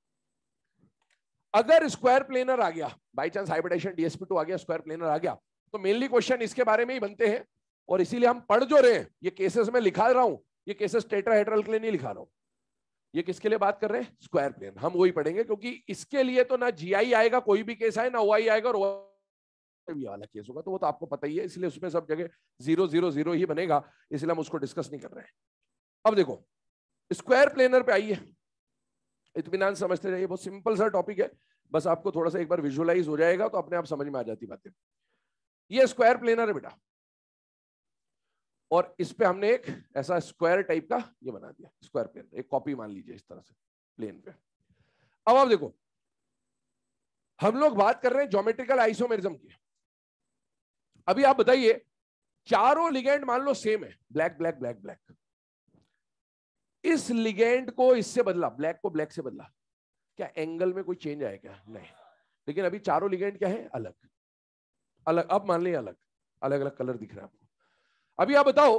अगर स्क्वायर प्लेनर आ गया, बाई चांस हाइब्रिडाइजेशन DsP2 आ गया, स्क्वायर प्लेनर आ गया, तो मेनली क्वेश्चन इसके बारे में ही बनते हैं, और इसीलिए हम पढ़ जो रहे हैं, ये केसेस में लिखा रहा हूं, ये केसेस टेट्राहेड्रल के लिए नहीं लिखा रहा हूं, ये किसके लिए बात कर रहे हैं? Square plane. हम वही पढ़ेंगे क्योंकि इसके लिए तो ना जीआई आएगा, कोई भी केस आए, ना ओआई आएगा, और भी वाला केस होगा, तो वो तो आपको पता ही है, इसलिए उसमें सब जगह 0 0 0 ही बनेगा, इसलिए हम उसको डिस्कस नहीं कर रहे हैं। अब देखो स्क्वायर प्लेनर पे आइए, इत्मीनान समझते जाइए, बहुत सिंपल सा टॉपिक है, बस आपको थोड़ा सा एक बार विजुअलाइज हो जाएगा तो अपने आप समझ में आ जाती बातें। ये स्क्वायर प्लेनर है बेटा, और इस पे हमने एक ऐसा स्क्वायर टाइप का ये बना दिया, स्क्वायर प्लेन, एक कॉपी मान लीजिए इस तरह से प्लेन पे। अब आप देखो, हम लोग बात कर रहे हैं ज्योमेट्रिकल आइसोमेरिज्म की। अभी आप बताइए, चारों लिगेंड मान लो सेम है, ब्लैक ब्लैक ब्लैक ब्लैक, इस लिगेंड को इससे बदला, ब्लैक को ब्लैक से बदला, क्या एंगल में कोई चेंज आएगा? नहीं। लेकिन अभी चारों लिगेंड क्या है? अलग अलग। अब मान लीजिए अलग अलग अलग कलर दिख रहा है आपको। अभी आप बताओ,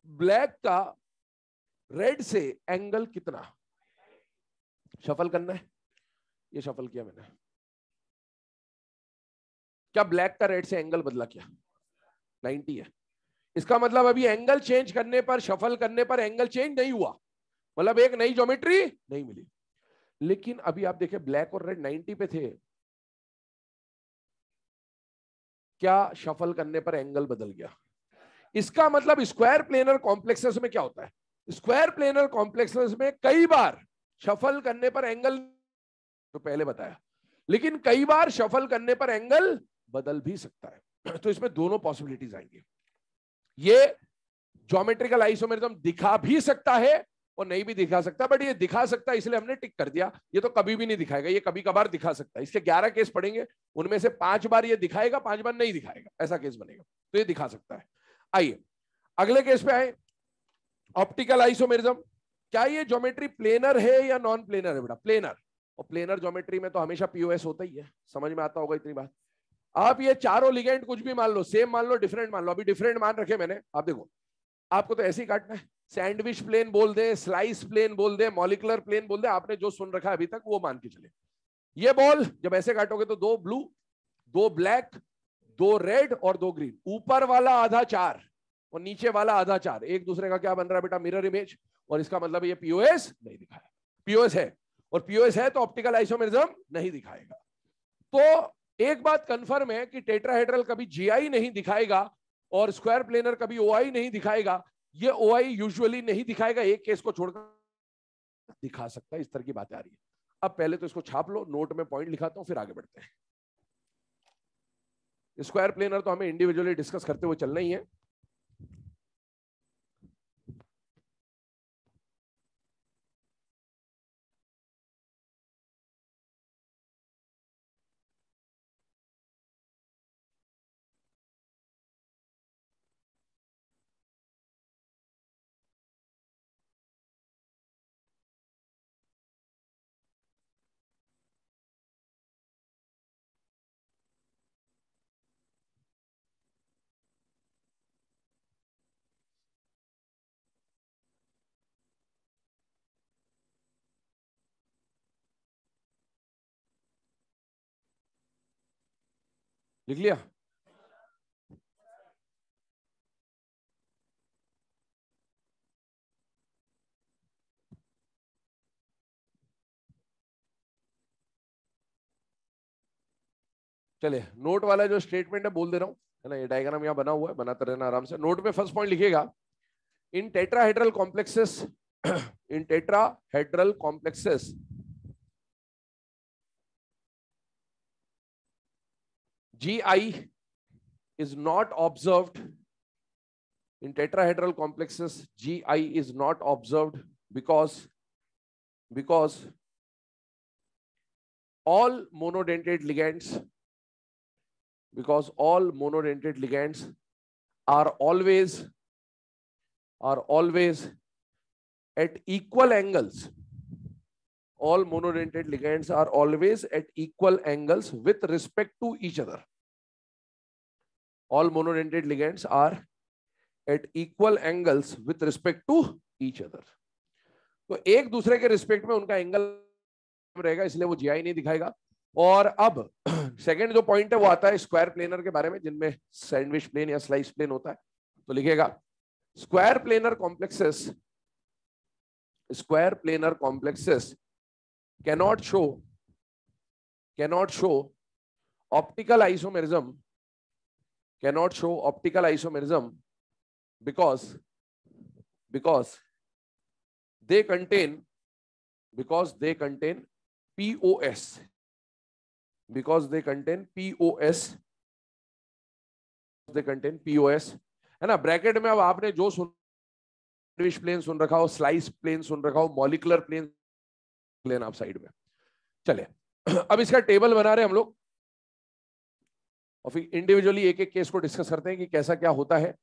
ब्लैक का रेड से एंगल कितना? शफल करना है, ये शफल किया मैंने, क्या ब्लैक का रेड से एंगल बदला? क्या 90 है। इसका मतलब अभी एंगल चेंज करने पर, शफल करने पर एंगल चेंज नहीं हुआ, मतलब एक नई ज्योमेट्री नहीं मिली। लेकिन अभी आप देखें, ब्लैक और रेड 90 पे थे, क्या शफल करने पर एंगल बदल गया? इसका मतलब स्क्वायर प्लेनर कॉम्प्लेक्सेस में क्या होता है? स्क्वायर प्लेनर कॉम्प्लेक्सेस में कई बार शफल करने पर एंगल, तो पहले बताया, लेकिन कई बार शफल करने पर एंगल बदल भी सकता है। तो इसमें दोनों पॉसिबिलिटीज आएंगी। ये ज्योमेट्रिकल आइसोमेरिज्म दिखा भी सकता है और नहीं भी दिखा सकता, बट ये दिखा सकता है इसलिए हमने टिक कर दिया। ये तो कभी भी नहीं दिखाएगा, ये कभी कभार दिखा सकता है। इसके 11 केस पढ़ेंगे, उनमें से 5 बार ये दिखाएगा, 5 बार नहीं दिखाएगा, ऐसा केस बनेगा, तो ये दिखा सकता है। आइए अगले केस पे आए, ऑप्टिकल आइसोमेरिज्म। क्या ये ज्योमेट्री प्लेनर है या नॉन प्लेनर है? बेटा प्लेनर, और प्लेनर ज्योमेट्री में तो हमेशा पीओएस होता ही है, समझ में आता होगा इतनी बात। आप ये चारों लिगेंड कुछ भी मान लो, सेम मान लो, डिफरेंट मान लो, अभी डिफरेंट मान रखे मैंने, आप देखो, आपको तो ऐसे ही काटना है, सैंडविच प्लेन बोल दे, स्लाइस प्लेन बोल दे, मॉलिकुलर प्लेन बोल दे, आपने जो सुन रखा है अभी तक वो मान के चले। ये बॉल जब ऐसे काटोगे तो 2 ब्लू, 2 ब्लैक, 2 रेड और 2 ग्रीन, ऊपर वाला आधा 4 और नीचे वाला आधा 4, एक दूसरे का क्या बन रहा है बेटा? Mirror image. और इसका मतलब ये पीओएस नहीं दिखाया, पीओएस है, और पीओएस है तो ऑप्टिकल आइसोमेरिज्म नहीं दिखाएगा। तो एक बात कंफर्म है कि टेट्राहेड्रल कभी जीआई नहीं दिखाएगा और स्क्वायर प्लेनर कभी ओआई नहीं दिखाएगा। ये ओआई यूजुअली नहीं दिखाएगा, एक केस को छोड़कर दिखा सकता है, इस तरह की बातें आ रही है। अब पहले तो इसको छाप लो, नोट में पॉइंट लिखाता हूं, फिर आगे बढ़ते हैं। स्क्वायर प्लेनर तो हमें इंडिविजुअली डिस्कस करते हुए चलना ही है। लिख लिया? चलिए, नोट वाला जो स्टेटमेंट है बोल दे रहा हूं, है ना, ये डायग्राम यहां बना हुआ है, बनाते रहना आराम से। नोट में फर्स्ट पॉइंट लिखिएगा, इन tetrahedral complexes, in tetrahedral complexes GI is not observed. In tetrahedral complexes, GI is not observed because all monodentate ligands, are always at equal angles. All monodentate ligands are always at equal angles with respect to each other. All monodentate ligands are at equal angles with respect to each other. तो एक दूसरे के respect में उनका angle रहेगा, इसलिए वो GI नहीं दिखाएगा। और अब सेकंड जो पॉइंट है वो आता है स्क्वायर प्लेनर के बारे में, जिनमें सैंडविच प्लेन या स्लाइस प्लेन होता है। तो लिखेगा, square planar complexes square planar complexes cannot show optical isomerism, because they contain POS, है ना। ब्रैकेट में अब आपने जो सैंडविच प्लेन सुन रखा हो, स्लाइस प्लेन सुन रखा हो, मॉलिकुलर प्लेन आप साइड में चले। अब इसका टेबल बना रहे हम लोग और फिर इंडिविजुअली एक एक केस को डिस्कस करते हैं कि कैसा क्या होता है।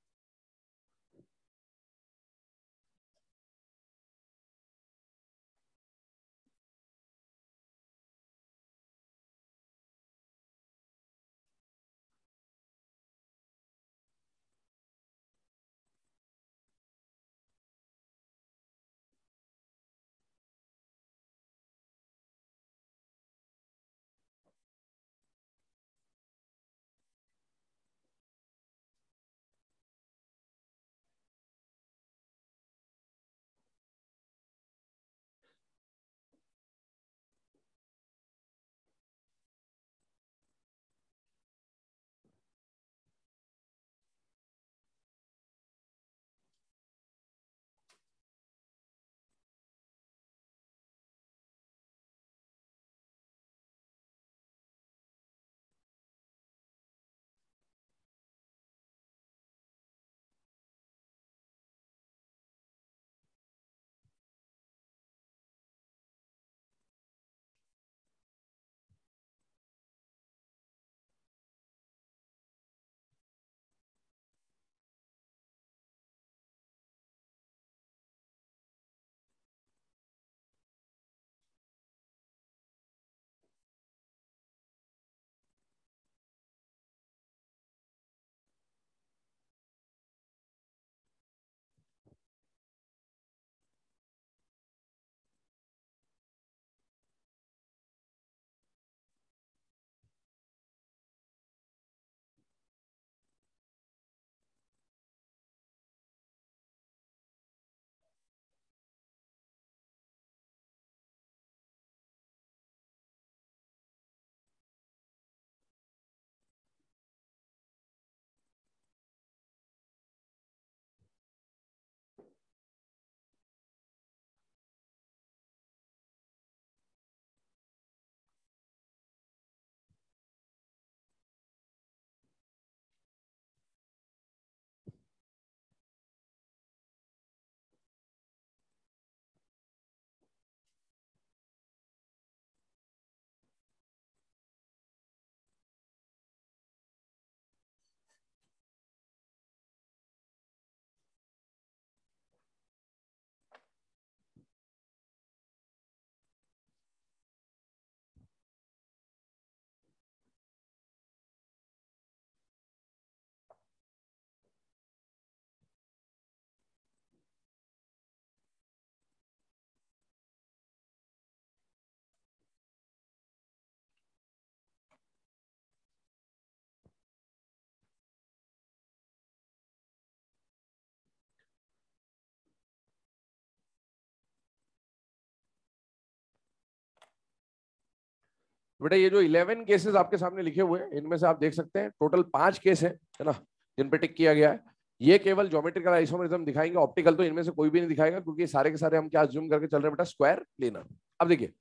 बेटा ये जो 11 केसेस आपके सामने लिखे हुए हैं, इनमें से आप देख सकते हैं टोटल 5 केस है ना, जिन पे टिक किया गया है। ये केवल ज्योमेट्रिकल आइसोमेरिज्म दिखाएंगे, ऑप्टिकल तो इनमें से कोई भी नहीं दिखाएगा, क्योंकि सारे के सारे हम क्या अज्यूम करके चल रहे हैं बेटा, स्क्वायर प्लेनर। अब देखिए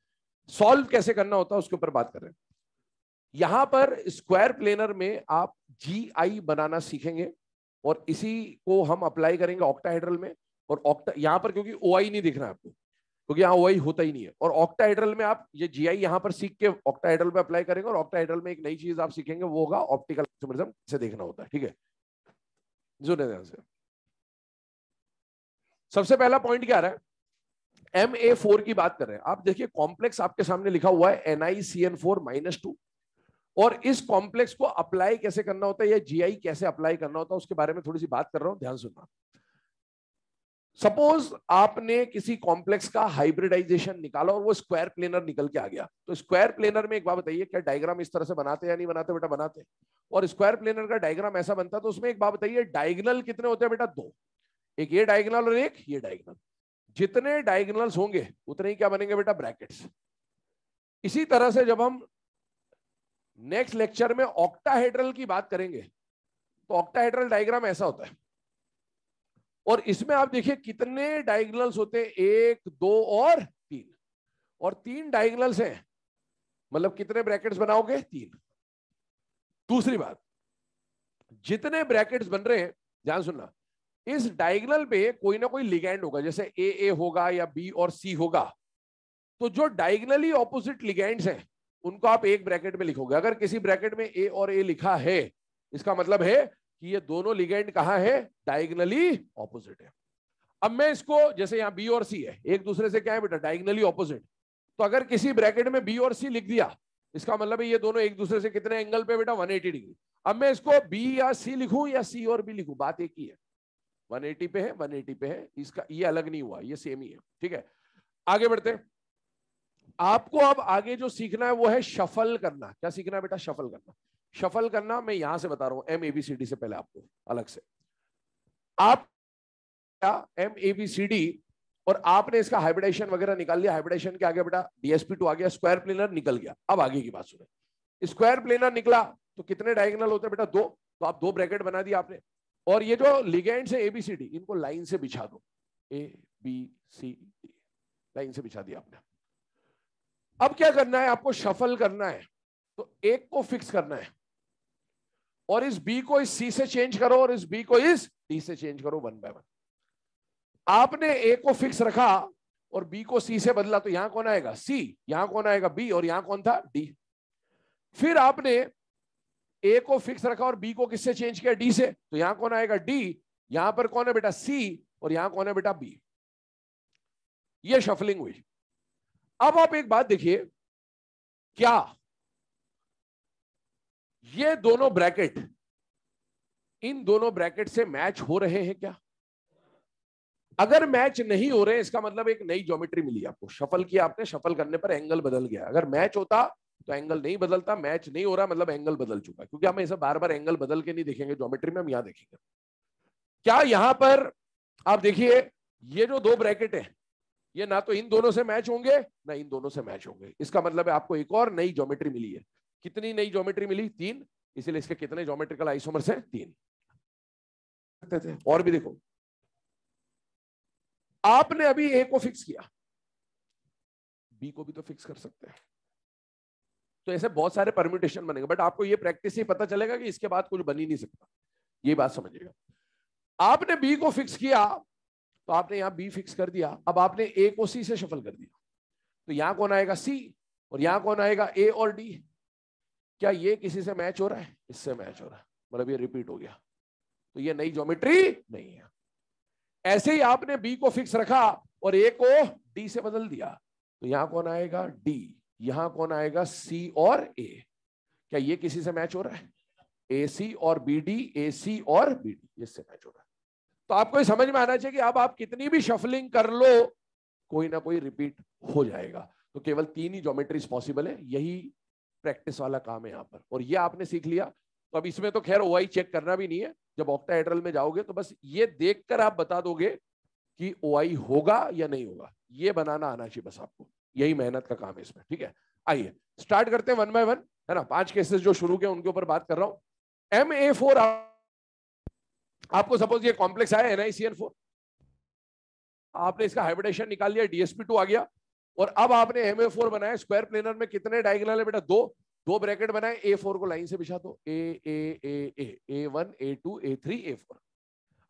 सॉल्व कैसे करना होता है उसके ऊपर बात कर रहे हैं। यहां पर स्क्वायर प्लेनर में आप GI बनाना सीखेंगे और इसी को हम अप्लाई करेंगे ऑक्टाहेड्रल में। और यहां पर क्योंकि OI नहीं दिख रहा है आपको, क्योंकि यहाँ OI होता ही नहीं है, और ऑक्टाहेड्रल में आप ये GI यहां पर सीख के ऑक्टाहेड्रल में अप्लाई करेंगे, और ऑक्टाहेड्रल में एक नई चीज आप सीखेंगे, वो होगा ऑप्टिकल आइसोमेरिज्म कैसे देखना होता है। ठीक है, सुनिए ध्यान से। सबसे पहला पॉइंट क्या आ रहा है, MA4 की बात कर रहे हैं आप। देखिए कॉम्प्लेक्स आपके सामने लिखा हुआ है NiCN4-2, और इस कॉम्प्लेक्स को अप्लाई कैसे करना होता है या GI कैसे अप्लाई करना होता है उसके बारे में थोड़ी सी बात कर रहा हूं, ध्यान सुनना। सपोज आपने किसी कॉम्प्लेक्स का हाइब्रिडाइजेशन निकाला और वो स्क्वायर प्लेनर निकल के आ गया, तो स्क्वायर प्लेनर में एक बात बताइए, क्या डायग्राम इस तरह से बनाते या नहीं बनाते बेटा? बनाते। और स्क्वायर प्लेनर का डायग्राम ऐसा बनता तो उसमें एक बात बताइए, डायगोनल कितने होते हैं बेटा? 2, एक ये डायगोनल और एक ये डायगोनल। जितने डायगोनल्स होंगे उतने ही क्या बनेंगे बेटा, ब्रैकेट्स। इसी तरह से जब हम नेक्स्ट लेक्चर में ऑक्टाहेड्रल की बात करेंगे तो ऑक्टाहेड्रल डायग्राम ऐसा होता है, और इसमें आप देखिए कितने डायगोनल्स होते हैं, 1 2 और 3, और 3 डायगोनल्स हैं, मतलब कितने ब्रैकेट्स बनाओगे, 3। दूसरी बात, जितने ब्रैकेट्स बन रहे हैं, ध्यान सुनना, इस डायगोनल पे कोई ना कोई लिगैंड होगा, जैसे ए होगा या बी और सी होगा, तो जो डायगोनली ऑपोजिट लिगैंड्स हैं उनको आप एक ब्रैकेट में लिखोगे। अगर किसी ब्रैकेट में ए और ए लिखा है, इसका मतलब है कि ये दोनों लिगैंड कहां है, डायगोनली ऑपोजिट है। अब मैं इसको, जैसे यहां बी और सी है, एक दूसरे से क्या है बेटा, डायगोनली ऑपोजिट, तो अगर किसी ब्रैकेट में बी और सी लिख दिया, इसका मतलब है ये दोनों एक दूसरे से कितने एंगल पे बेटा, 180 डिग्री। अब मैं इसको बी या सी लिखूं या सी और बी लिखूं, बात एक ही है, 180 पे है, 180 पे है, इसका ये अलग नहीं हुआ, ये सेम ही है, ठीक है। आगे बढ़ते हैं। आपको अब आगे जो सीखना है वो है शफल करना। क्या सीखना है बेटा, शफल करना। शफल करना मैं यहां से बता रहा हूं, MABCD से पहले आपको अलग से, आप MABCD और आपने इसका हाइब्रिडेशन वगैरह निकाल लिया, हाइब्रिडेशन के आगे बेटा DSP2 आ गया, स्क्वायर प्लेनर निकल गया। अब आगे की बात सुने, स्क्वायर प्लेनर निकला तो कितने डायगोनल होते हैं बेटा, 2, तो आप 2 ब्रैकेट बना दिया आपने, और ये जो लिगेंड्स है ABCD इनको लाइन से बिछा दो, ABCD लाइन से बिछा दिया आपने। अब क्या करना है, आपको शफल करना है, तो एक को फिक्स करना है, और इस B को इस C से चेंज करो, और इस B को इस D से चेंज करो, 1 बाय 1। आपने A को फिक्स रखा और B को C से बदला, तो यहां कौन आएगा, C, यहां कौन आएगा, B, और यहां कौन था, D। फिर आपने A को फिक्स रखा और B को किससे चेंज किया, D से, तो यहां कौन आएगा, D, यहां पर कौन है बेटा, C, और यहां कौन है बेटा, B। ये शफलिंग हुई। अब आप एक बात देखिए, क्या ये दोनों ब्रैकेट इन दोनों ब्रैकेट से मैच हो रहे हैं क्या? अगर मैच नहीं हो रहे, इसका मतलब एक नई ज्योमेट्री मिली आपको, शफल किया आपने, शफल करने पर एंगल बदल गया। अगर मैच होता तो एंगल नहीं बदलता, मैच नहीं हो रहा मतलब एंगल बदल चुका, क्योंकि हम ऐसा बार बार एंगल बदल के नहीं देखेंगे ज्योमेट्री में, हम यहां देखेंगे। क्या यहां पर आप देखिए, ये जो 2 ब्रैकेट है, ये ना तो इन दोनों से मैच होंगे ना इन दोनों से मैच होंगे, इसका मतलब है आपको एक और नई ज्योमेट्री मिली है। कितनी नई ज्योमेट्री मिली, 3, इसलिए इसके कितने ज्योमेट्रिकल आइसोमर्स हैं, 3। और भी देखो, आपने अभी ए को फिक्स किया, बी को भी तो फिक्स कर सकते हैं, तो ऐसे बहुत सारे परम्यूटेशन बनेंगे, बट आपको ये प्रैक्टिस से पता चलेगा कि इसके बाद कुछ बन ही नहीं सकता, ये बात समझिएगा। आपने बी को फिक्स किया, तो आपने यहां बी फिक्स कर दिया, अब आपने ए को सी से शफल कर दिया, तो यहां कौन आएगा, सी, और यहां कौन आएगा, ए और डी। क्या ये किसी से मैच हो रहा है, इससे मैच हो रहा है, मतलब ये रिपीट हो गया, तो ये नई ज्योमेट्री नहीं है। ऐसे ही आपने बी को फिक्स रखा और ए को डी से बदल दिया, तो यहां कौन आएगा, डी, यहां कौन आएगा, सी और ए। क्या ये किसी से मैच हो रहा है, ए सी और बी डी, ए सी और बी डी, इससे मैच हो रहा है। तो आपको ये समझ में आना चाहिए कि अब आप कितनी भी शफलिंग कर लो, कोई ना कोई रिपीट हो जाएगा। तो केवल 3 ही ज्योमेट्रीज पॉसिबल है, यही प्रैक्टिस वाला काम है यहाँ पर, और ये आपने सीख लिया। तो अब इसमें तो खैर OI चेक करना भी नहीं है, जब ऑक्टाहेड्रल में जाओगे तो बस ये देखकर आप बता दोगे कि OI होगा या नहीं होगा, ये बनाना आना चाहिए बस आपको, यही मेहनत का काम है इसमें, ठीक है। आइए स्टार्ट करते हैं 1 बाय 1, है ना। 5 केसेस जो शुरू किए उनके ऊपर बात कर रहा हूं। MA4, आपको सपोज ये कॉम्प्लेक्स आया NiCN4, आपने इसका हाइब्रिडेशन निकाल लिया, DSP2 आ गया, और अब आपने MA4 बनाया। स्क्वायर प्लेनर में कितने डायगोनल है बेटा, 2 ब्रैकेट बनाए, A4 को लाइन से बिछा दो, A1 A2 A3 A4।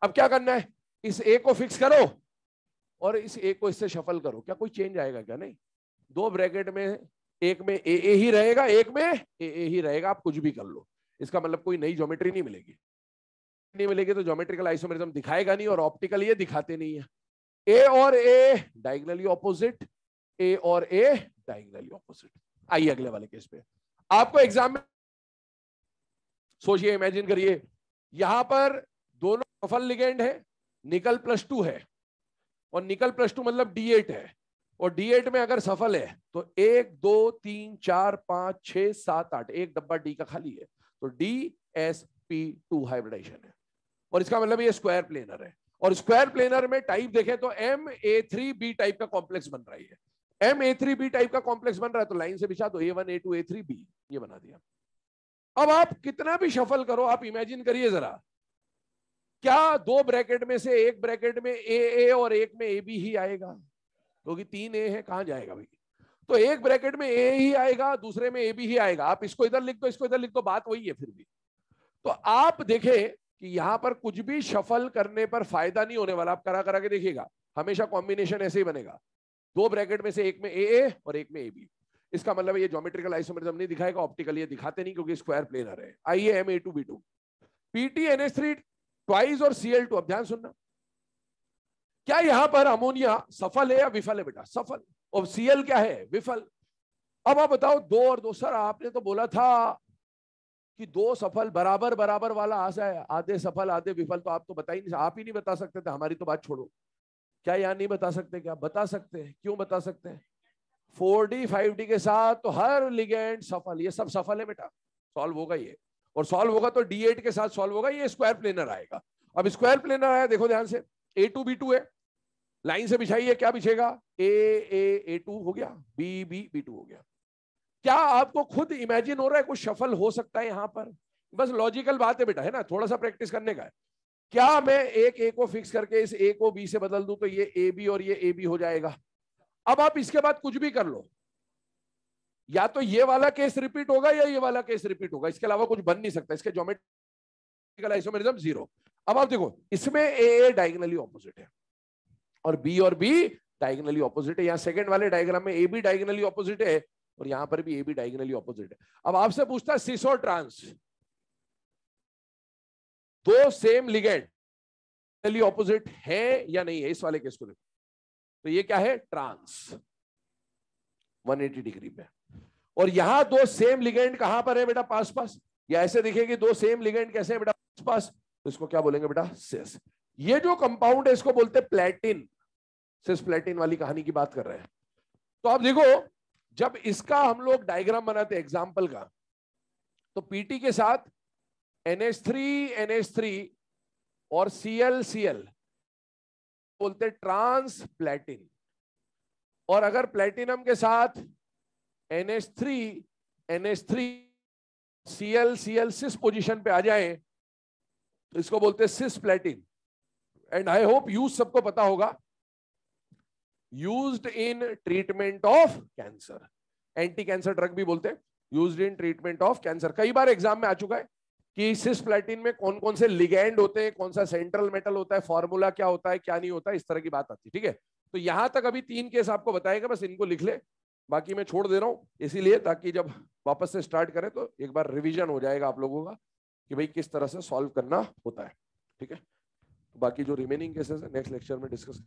अब क्या करना है, इस A को फिक्स करो और इस A को इससे शफल करो। क्या कोई चेंज आएगा क्या, नहीं। 2 ब्रैकेट में एक में AA ही रहेगा, एक में AA ही रहेगा, आप कुछ भी कर लो, इसका मतलब कोई नई ज्योमेट्री नहीं मिलेगी। नहीं मिलेगी तो ज्योमेट्रिकल आइसोमेरिज्म दिखाएगा नहीं, और ऑप्टिकल ये दिखाते नहीं है। A और A डायगोनली ऑपोजिट, A और A डायगोनली ऑपोजिट। आइए अगले वाले केस पे। आपको एग्जाम में सोचिए, इमेजिन करिए, यहां पर दोनों सफल लिगेंड है, निकल +2 है, और निकल +2 मतलब D8 है, और D8 में अगर सफल है तो 1 2 3 4 5 6 7 8, एक डब्बा D का खाली है, तो DSP2 हाइब्रिडेशन है, और इसका मतलब ये स्क्वायर प्लेनर है। और स्क्वायर प्लेनर में टाइप देखें तो MA3B टाइप का कॉम्प्लेक्स बन रही है। MA3B टाइप का कॉम्प्लेक्स बन रहा है तो लाइन से बिछा दो A1 A2 A3B, ये बना दिया। अब आप कितना भी शफल करो, आप इमेजिन करिए जरा, क्या दो ब्रैकेट में से एक ब्रैकेट में AA और एक में AB ही आएगा? क्योंकि 3 A है, कहां जाएगा भाई? तो एक ब्रैकेट में A ही आएगा, दूसरे में AB ही आएगा। आप इसको इधर लिख दो, इसको इधर लिख दो, बात वही है फिर भी। तो आप देखें कि यहां पर कुछ भी शफल करने पर फायदा नहीं होने वाला। आप करा करा के देखिएगा, हमेशा कॉम्बिनेशन ऐसे ही बनेगा, दो ब्रैकेट में से एक में AA और एक में AB। इसका मतलब ये ज्योमेट्रिकल आइसोमेरिज्म नहीं दिखाएगा, ऑप्टिकल ये दिखाते नहीं क्योंकि स्क्वायर प्लेनर है। आइए MA2B2 PTNH3 ट्वाइस और Cl2। अब ध्यान सुनना, क्या यहां पर अमोनिया सफल है या विफल है? बेटा सफल। और Cl क्या है? विफल। अब आप बताओ, दो और दो। सर आपने तो बोला था कि दो सफल बराबर बराबर वाला आशा है, आधे सफल आधे विफल। तो आप तो बता ही नहीं, आप ही नहीं बता सकते थे, हमारी तो बात छोड़ो। क्या यहाँ नहीं बता सकते? क्या बता सकते हैं? क्यों बता सकते हैं? 4D 5D के साथ तो हर लिगेंड सफल, ये सब सफल है बेटा, सॉल्व होगा ये। और सॉल्व होगा तो D8 के साथ सॉल्व होगा, ये स्क्वायर प्लेनर आएगा। अब स्क्वायर प्लेनर आया, देखो ध्यान से, A2B2 है, लाइन से बिछाइए, क्या बिछेगा? A2 हो गया, B2 हो गया। क्या आपको खुद इमेजिन हो रहा है कुछ शफल हो सकता है यहां पर? बस लॉजिकल बात है बेटा, है ना, थोड़ा सा प्रैक्टिस करने का है। क्या मैं एक A को फिक्स करके इस A को B से बदल दूं तो ये AB और ये AB हो जाएगा? अब आप इसके बाद कुछ भी कर लो, या तो ये वाला केस रिपीट होगा या ये वाला केस रिपीट होगा, इसके अलावा कुछ बन नहीं सकता। इसके ज्योमेट्रिकल आइसोमेरिज्म 0। अब आप देखो, इसमें A डायगोनली ऑपोजिट है और B डायगोनली ऑपोजिट है। यहाँ सेकंड वाले डायग्राम में AB डायगोनली ऑपोजिट है और यहां पर भी AB डायगोनली ऑपोजिट है। अब आपसे पूछता है सिस और ट्रांस, दो सेम लिगेंड ऑपोजिट है या नहीं है? इस वाले केस को देखो तो ये क्या है? ट्रांस 180 डिग्री पे। और यहां दो सेम लिगेंड कहां पर है बेटा? पास पास। या ऐसे दिखेगी दो सेम लिगेंड कैसे है बेटा? पास पास। तो इसको क्या बोलेंगे बेटा? सिस। ये जो कंपाउंड है इसको बोलते हैं प्लेटिन। सिस प्लेटिन वाली कहानी की बात कर रहे हैं। तो आप देखो, जब इसका हम लोग डायग्राम बनाते एग्जाम्पल का, तो पीटी के साथ NH3 और Cl बोलते ट्रांस प्लेटिन। और अगर प्लेटिनम के साथ NH3 Cl सिस पोजीशन पे आ जाए तो इसको बोलते हैं सिस प्लेटिन। एंड आई होप यूज सबको पता होगा, used in treatment of cancer, anti cancer drug भी बोलते हैं, used in treatment of cancer. कई बार एग्जाम में आ चुका है कि सिस प्लेटिन में कौन कौन से लिगैंड होते हैं, कौन सा सेंट्रल मेटल होता है, फॉर्मूला क्या होता है, क्या नहीं होता है, इस तरह की बात आती है। ठीक है, तो यहां तक अभी 3 केस आपको बताएगा, बस इनको लिख ले, बाकी मैं छोड़ दे रहा हूं इसीलिए ताकि जब वापस से स्टार्ट करें तो एक बार रिवीजन हो जाएगा आप लोगों का कि भाई किस तरह से सॉल्व करना होता है। ठीक है, बाकी जो रिमेनिंग केसेस है नेक्स्ट लेक्चर में डिस्कस